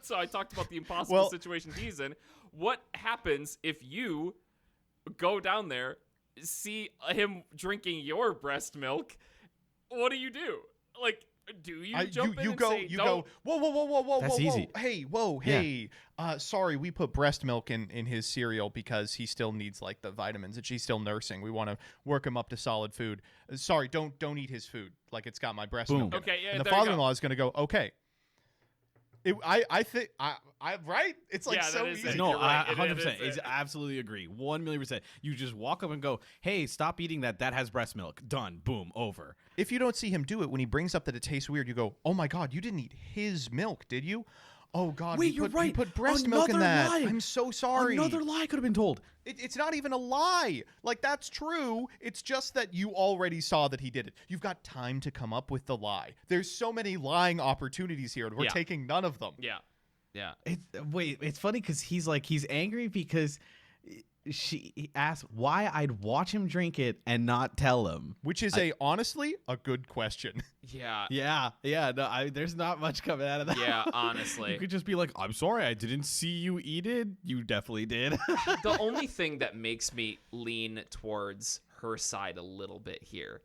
So I talked about the impossible situation he's in. What happens if you go down there, see him drinking your breast milk? What do? Like, do you jump in and say, go, whoa, That's easy. Hey, sorry, we put breast milk in his cereal because he still needs like the vitamins and she's still nursing. We want to work him up to solid food. Sorry, don't eat his food. Like, it's got my breast milk in it. Okay, yeah, and the there you father-in-law is going to go, okay. I think right. It's like so easy. No, You're right. 100%. It's absolutely agree. 1,000,000%. You just walk up and go, "Hey, stop eating that. That has breast milk." Done. Boom. Over. If you don't see him do it, when he brings up that it tastes weird, you go, "Oh my God, you didn't eat his milk, did you? Oh God, Wait, you're right. He put breast milk in that. Lie. I'm so sorry. Another lie could have been told. It's not even a lie. Like, that's true. It's just that you already saw that he did it. You've got time to come up with the lie. There's so many lying opportunities here, and we're taking none of them. Yeah. It's funny because he's angry because she asked why I'd watch him drink it and not tell him. Which is honestly a good question. Yeah. Yeah. No, there's not much coming out of that. Yeah, honestly. You could just be like, "I'm sorry, I didn't see you eat it." You definitely did. The only thing that makes me lean towards her side a little bit here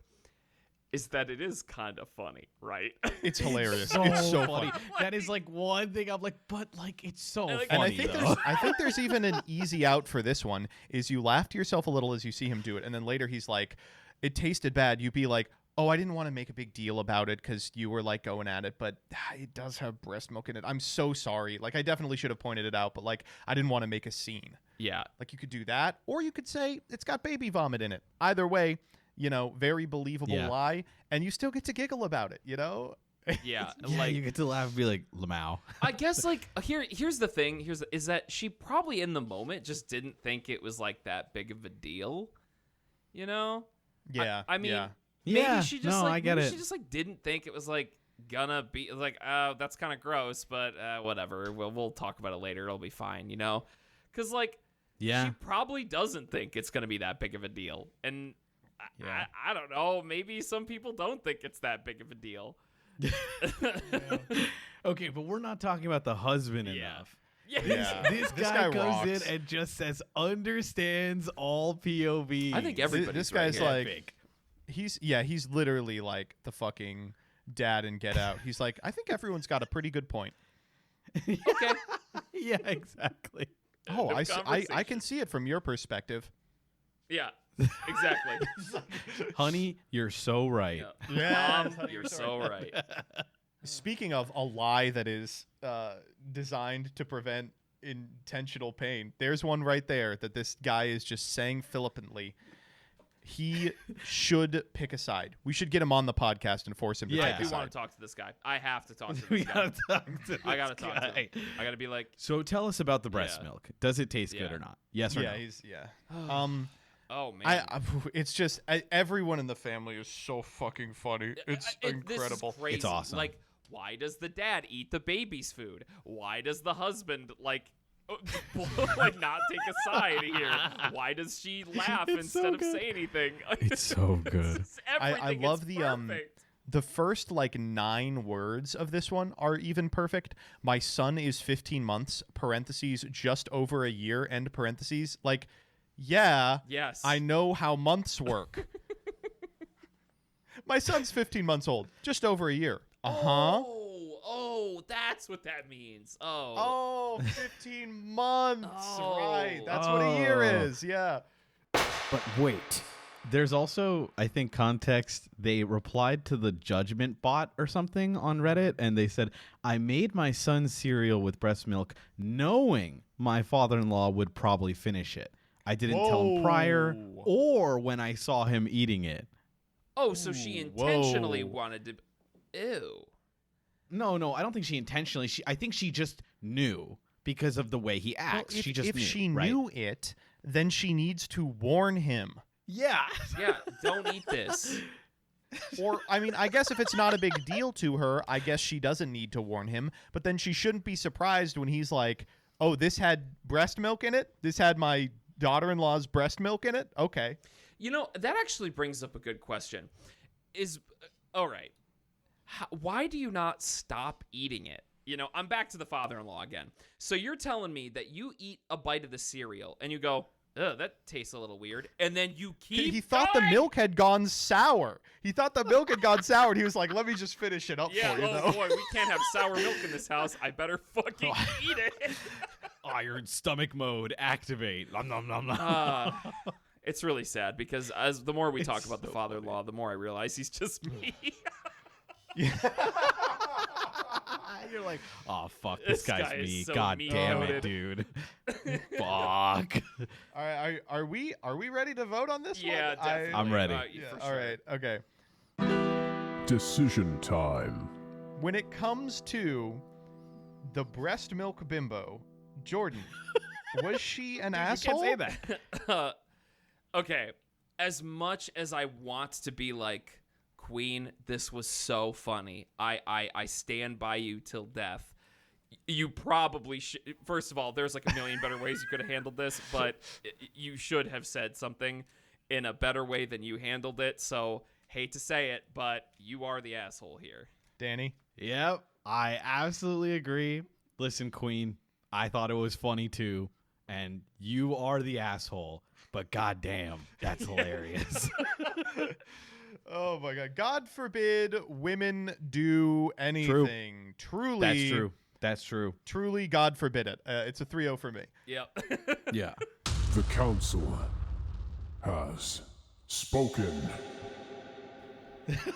is that it is kind of funny, right? It's hilarious. So it's so funny. That is like one thing I'm like, but like it's so funny. And I though. think there's even an easy out for this one. Is you laugh to yourself a little as you see him do it, and then later he's like, "It tasted bad." You'd be like, Oh, I didn't want to make a big deal about it because you were like going at it, but it does have breast milk in it. I'm so sorry. Like, I definitely should have pointed it out, but like, I didn't want to make a scene. Yeah. Like, you could do that, or you could say it's got baby vomit in it. Either way, very believable lie, and you still get to giggle about it, Yeah. Yeah, Like, you get to laugh and be like, Lamau. I guess like here's the thing. Is that she probably in the moment just didn't think it was like that big of a deal. You know? Yeah. I mean, yeah. maybe Yeah, she just no, like I get maybe it. she just like didn't think it was like gonna be like, oh, that's kind of gross, but whatever. We'll talk about it later. It'll be fine, you know? Because like, Yeah. she probably doesn't think it's gonna be that big of a deal, and Yeah. I don't know. Maybe some people don't think it's that big of a deal. Okay, but we're not talking about the husband Yeah. enough. Yeah. This This guy guy goes rocks. in and just says, understands all POV. I think everybody's This right guy's here. like, he's literally like the fucking dad in Get Out. He's like, I think everyone's got a pretty good point. Okay. Yeah, exactly. Oh, End of I can see it from your perspective. Yeah, exactly. Honey, you're so right. Yeah. Mom, you're so right. Speaking of a lie that is designed to prevent intentional pain, there's one right there that this guy is just saying flippantly. He should pick a side. We should get him on the podcast and force him to Yeah. pick I a do side. want to talk to this guy. I have to talk to We this guy. gotta talk to I gotta this talk to guy. him. I gotta be like, So tell us about the breast Yeah. milk. Does it taste good Yeah. or not? Yes or Yeah, no? he's oh man, it's just everyone in the family is so fucking funny. It's incredible. This is crazy. It's awesome. Like, why does the dad eat the baby's food? Why does the husband like not take a side here? Why does she laugh It's so instead of good. say anything? It's so good. It's everything. I love It's the perfect. the first like 9 words of this one are even perfect. My son is 15 months, parentheses, just over a year, end parentheses. Like, yeah, Yes. I know how months work. My son's 15 months old, just over a year. Uh-huh. Oh, that's what that means. Oh. Oh, 15 months. Oh. Right. That's what a year Oh. is. Yeah. But wait. There's also, I think, context. They replied to the judgment bot or something on Reddit, and they said, I made my son cereal with breast milk knowing my father-in-law would probably finish it. I didn't tell him prior Whoa. or when I saw him eating it. Oh, so she Ooh, intentionally whoa. wanted to. Ew. No, I don't think she intentionally. I think she just knew because of the way he Well, acts. if she just if knew, she right? knew it, then she needs to warn him. Yeah. Yeah, don't eat this. Or, I mean, I guess if it's not a big deal to her, I guess she doesn't need to warn him. But then she shouldn't be surprised when he's like, oh, this had breast milk in it? This had my daughter-in-law's breast milk in it? Okay. You know, that actually brings up a good question. All right. Why do you not stop eating it? You know, I'm back to the father-in-law again. So you're telling me that you eat a bite of the cereal and you go, ugh, that tastes a little weird. And then you keep He thought the going? milk had gone sour. He thought the milk had gone sour, and he was like, let me just finish it up Yeah, for you, oh though. boy, we can't have sour milk in this house. I better fucking eat it. Iron stomach mode activate. Nom, nom, nom, nom. It's really sad because as the more we talk about the father-in-law, the more I realize he's just me. You're like, oh fuck, this This guy's guy is me. so God damn mean-hearted. it, dude. Fuck. All right, are we ready to vote on this Yeah, one? definitely. I'm ready. Yeah, for all sure. right, okay. Decision time. When it comes to the breast milk bimbo, Jordan, was she an asshole? You can't say that. Okay, as much as I want to be like, Queen, this was so funny. I stand by you till death. You probably should. First of all, there's like a million better ways you could have handled this, but you should have said something in a better way than you handled it. So, hate to say it, but you are the asshole here. Danny? Yep, I absolutely agree. Listen, Queen, I thought it was funny too, and you are the asshole. But goddamn, that's hilarious. Oh my God. God forbid women do anything. Truly. That's true. That's true. Truly, God forbid it. It's a 3-0 for me. Yep. Yeah. The council has spoken.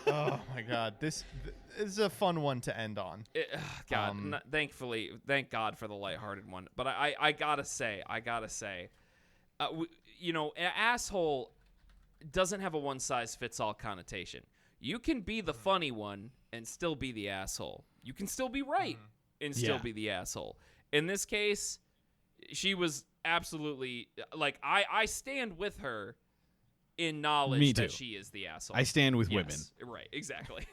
Oh my God, this is a fun one to end on. God, thankfully, thank God for the lighthearted one. But I gotta say, asshole doesn't have a one-size-fits-all connotation. You can be the funny one and still be the asshole. You can still be right and still be the asshole. In this case, she was absolutely like I stand with her in knowledge that she is the asshole. I stand with women. Right, exactly.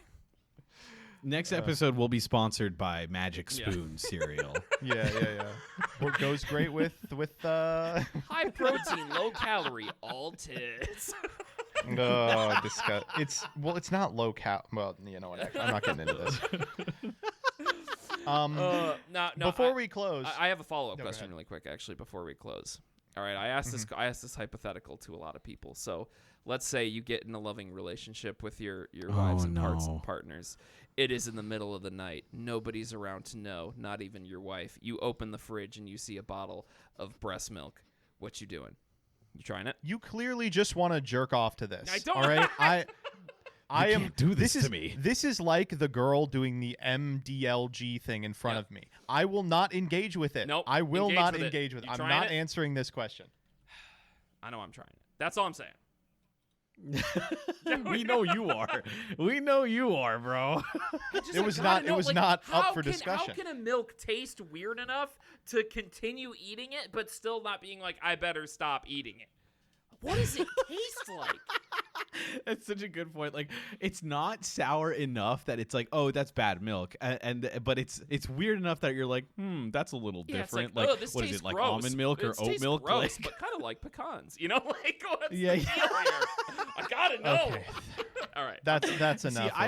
Next episode will be sponsored by Magic Spoon cereal. Yeah. What goes great with High protein, low calorie, all tits. Oh, disgust. It's not low cal. Well, you know what? I'm not getting into this. No. Before we close, I have a follow-up go question ahead. really quick, actually, before we close. All right, I asked this hypothetical to a lot of people. So let's say you get in a loving relationship with your wives and partners. It is in the middle of the night. Nobody's around to know, not even your wife. You open the fridge and you see a bottle of breast milk. What you doing? You trying it? You clearly just want to jerk off to this. I don't. All right, I am. Can't do this to me. This is like the girl doing the MDLG thing in front of me. I will not engage with it. Nope. I will Engage not with it. engage with it. You I'm trying not it? answering this question. I know I'm trying it. That's all I'm saying. We know you are. We know you are, bro. It was not up for discussion. How can a milk taste weird enough to continue eating it, but still not being like, I better stop eating it? What does it taste like? That's such a good point. Like, it's not sour enough that it's like, oh, that's bad milk, but it's weird enough that you're like, that's a little Yeah, it's different. like, Like, oh, this what is tastes it, like gross. almond milk or It oat tastes milk? gross, Like, but kind of like pecans. You know, like what's Yeah, the yeah. deal here? I gotta know. Okay. All right. That's enough. see, I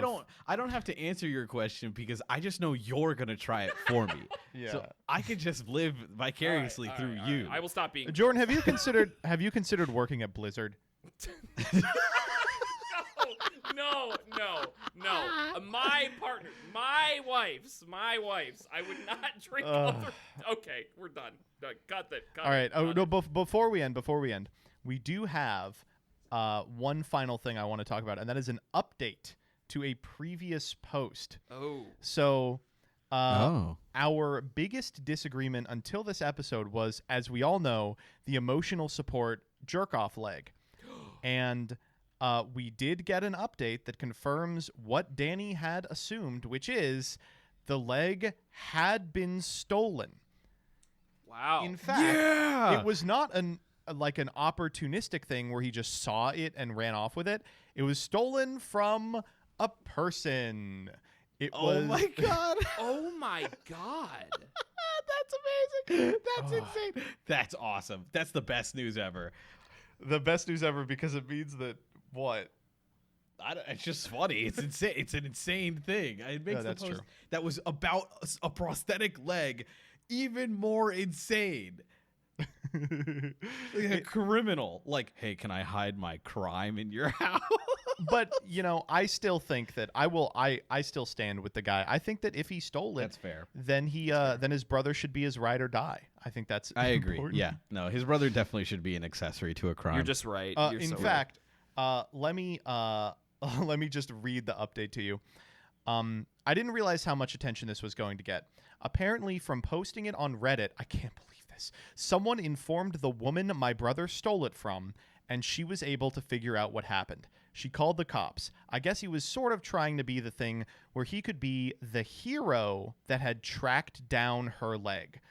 don't have to answer your question because I just know you're gonna try it for me. Yeah. So I could just live vicariously through All right. you. I will stop being Jordan, have you considered working at Blizzard? No. My partner, my wife's. I would not drink. Okay, we're done. Cut that. All right. Oh no. Before we end, we do have one final thing I want to talk about, and that is an update to a previous post. Oh. So, our biggest disagreement until this episode was, as we all know, the emotional support jerk-off leg, and we did get an update that confirms what Danny had assumed, which is the leg had been stolen. Wow. In fact, it was not an opportunistic thing where he just saw it and ran off with it. It was stolen from a person. Oh my god. Oh my god. That's amazing. That's insane. That's awesome. That's the best news ever. The best news ever because it means that what? It's just funny. It's insane. It's an insane thing. It makes the that's post true. that was about a prosthetic leg even more insane. Like a criminal. Like, hey, can I hide my crime in your house? But I still think that I still stand with the guy. I think that if he stole it, That's fair. Then then his brother should be his ride or die. I think that's I agree. important. Yeah. No, his brother definitely should be an accessory to a crime. You're just right. You're In so fact, let me just read the update to you. I didn't realize how much attention this was going to get. Apparently, from posting it on Reddit, I can't believe this. Someone informed the woman my brother stole it from, and she was able to figure out what happened. She called the cops. I guess he was sort of trying to be the thing where he could be the hero that had tracked down her leg.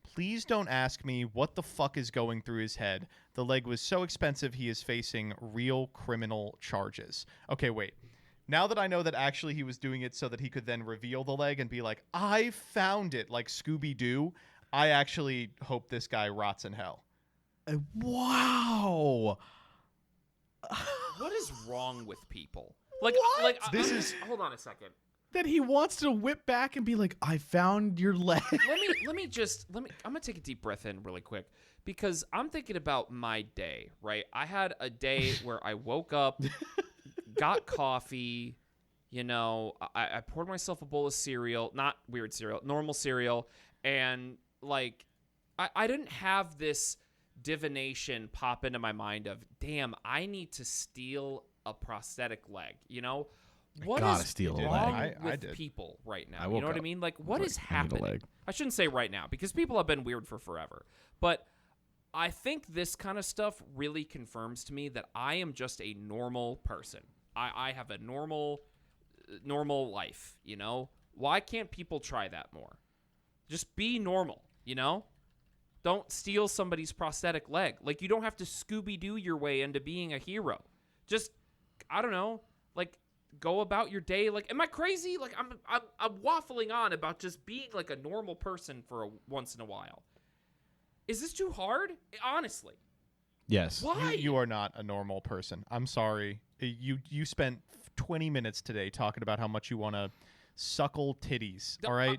Please don't ask me what the fuck is going through his head. The leg was so expensive he is facing real criminal charges. Okay, wait. Now that I know that actually he was doing it so that he could then reveal the leg and be like, I found it, like Scooby-Doo, I actually hope this guy rots in hell. Wow. what is wrong with people? Like, This is- Hold on a second. That he wants to whip back and be like, I found your leg. I'm gonna take a deep breath in really quick because I'm thinking about my day, right? I had a day where I woke up, got coffee, I poured myself a bowl of cereal, not weird cereal, normal cereal, and like I didn't have this divination pop into my mind of, damn, I need to steal a prosthetic leg, you know? What gotta is steal a wrong leg. I with did. people right now? I You woke know what I up. mean? Like, what like, is I need a happening? leg. I shouldn't say right now because people have been weird for forever. But I think this kind of stuff really confirms to me that I am just a normal person. I have a normal life, you know? Why can't people try that more? Just be normal, you know? Don't steal somebody's prosthetic leg. Like, you don't have to Scooby-Doo your way into being a hero. Just, I don't know, like, go about your day. Like, am I crazy? Like, I'm waffling on about just being like a normal person for once in a while. Is this too hard? Honestly. Yes. Why? You are not a normal person. I'm sorry. You spent 20 minutes today talking about how much you want to suckle titties. All right.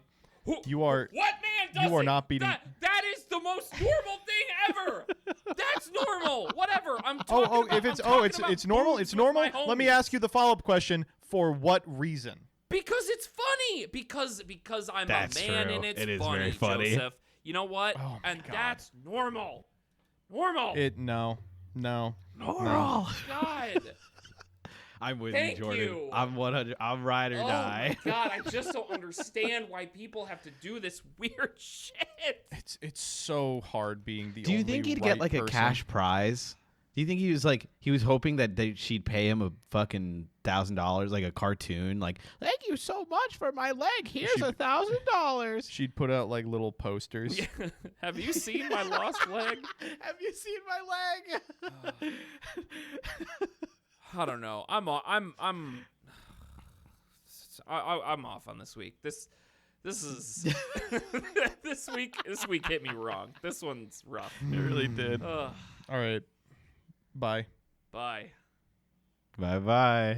You are. What man does You are not beating. That is the most normal thing ever. That's normal. Whatever. I'm talking If it's it's normal. boobs It's with normal. my Let me homies. ask you the follow-up question. For what reason? Because it's funny. Because I'm That's a man true. and it's It is funny, very funny. Joseph. You know what? Oh my and God. that's normal. Normal. No. Oral. God. I'm with Thank you, Jordan. you. I'm 100. I'm ride or Oh die. my God. I just don't understand why people have to do this weird shit. It's so hard being the. Do you only think he'd right get like a person. cash prize? Do you think he was hoping that she'd pay him a fucking $1,000, like a cartoon, like thank you so much for my leg. Here's $1,000. She'd put out like little posters. Have you seen my lost leg? Have you seen my leg? I don't know. I'm off on this week. This is this week hit me wrong. This one's rough. It really did. Ugh. All right. Bye. Bye. Bye bye.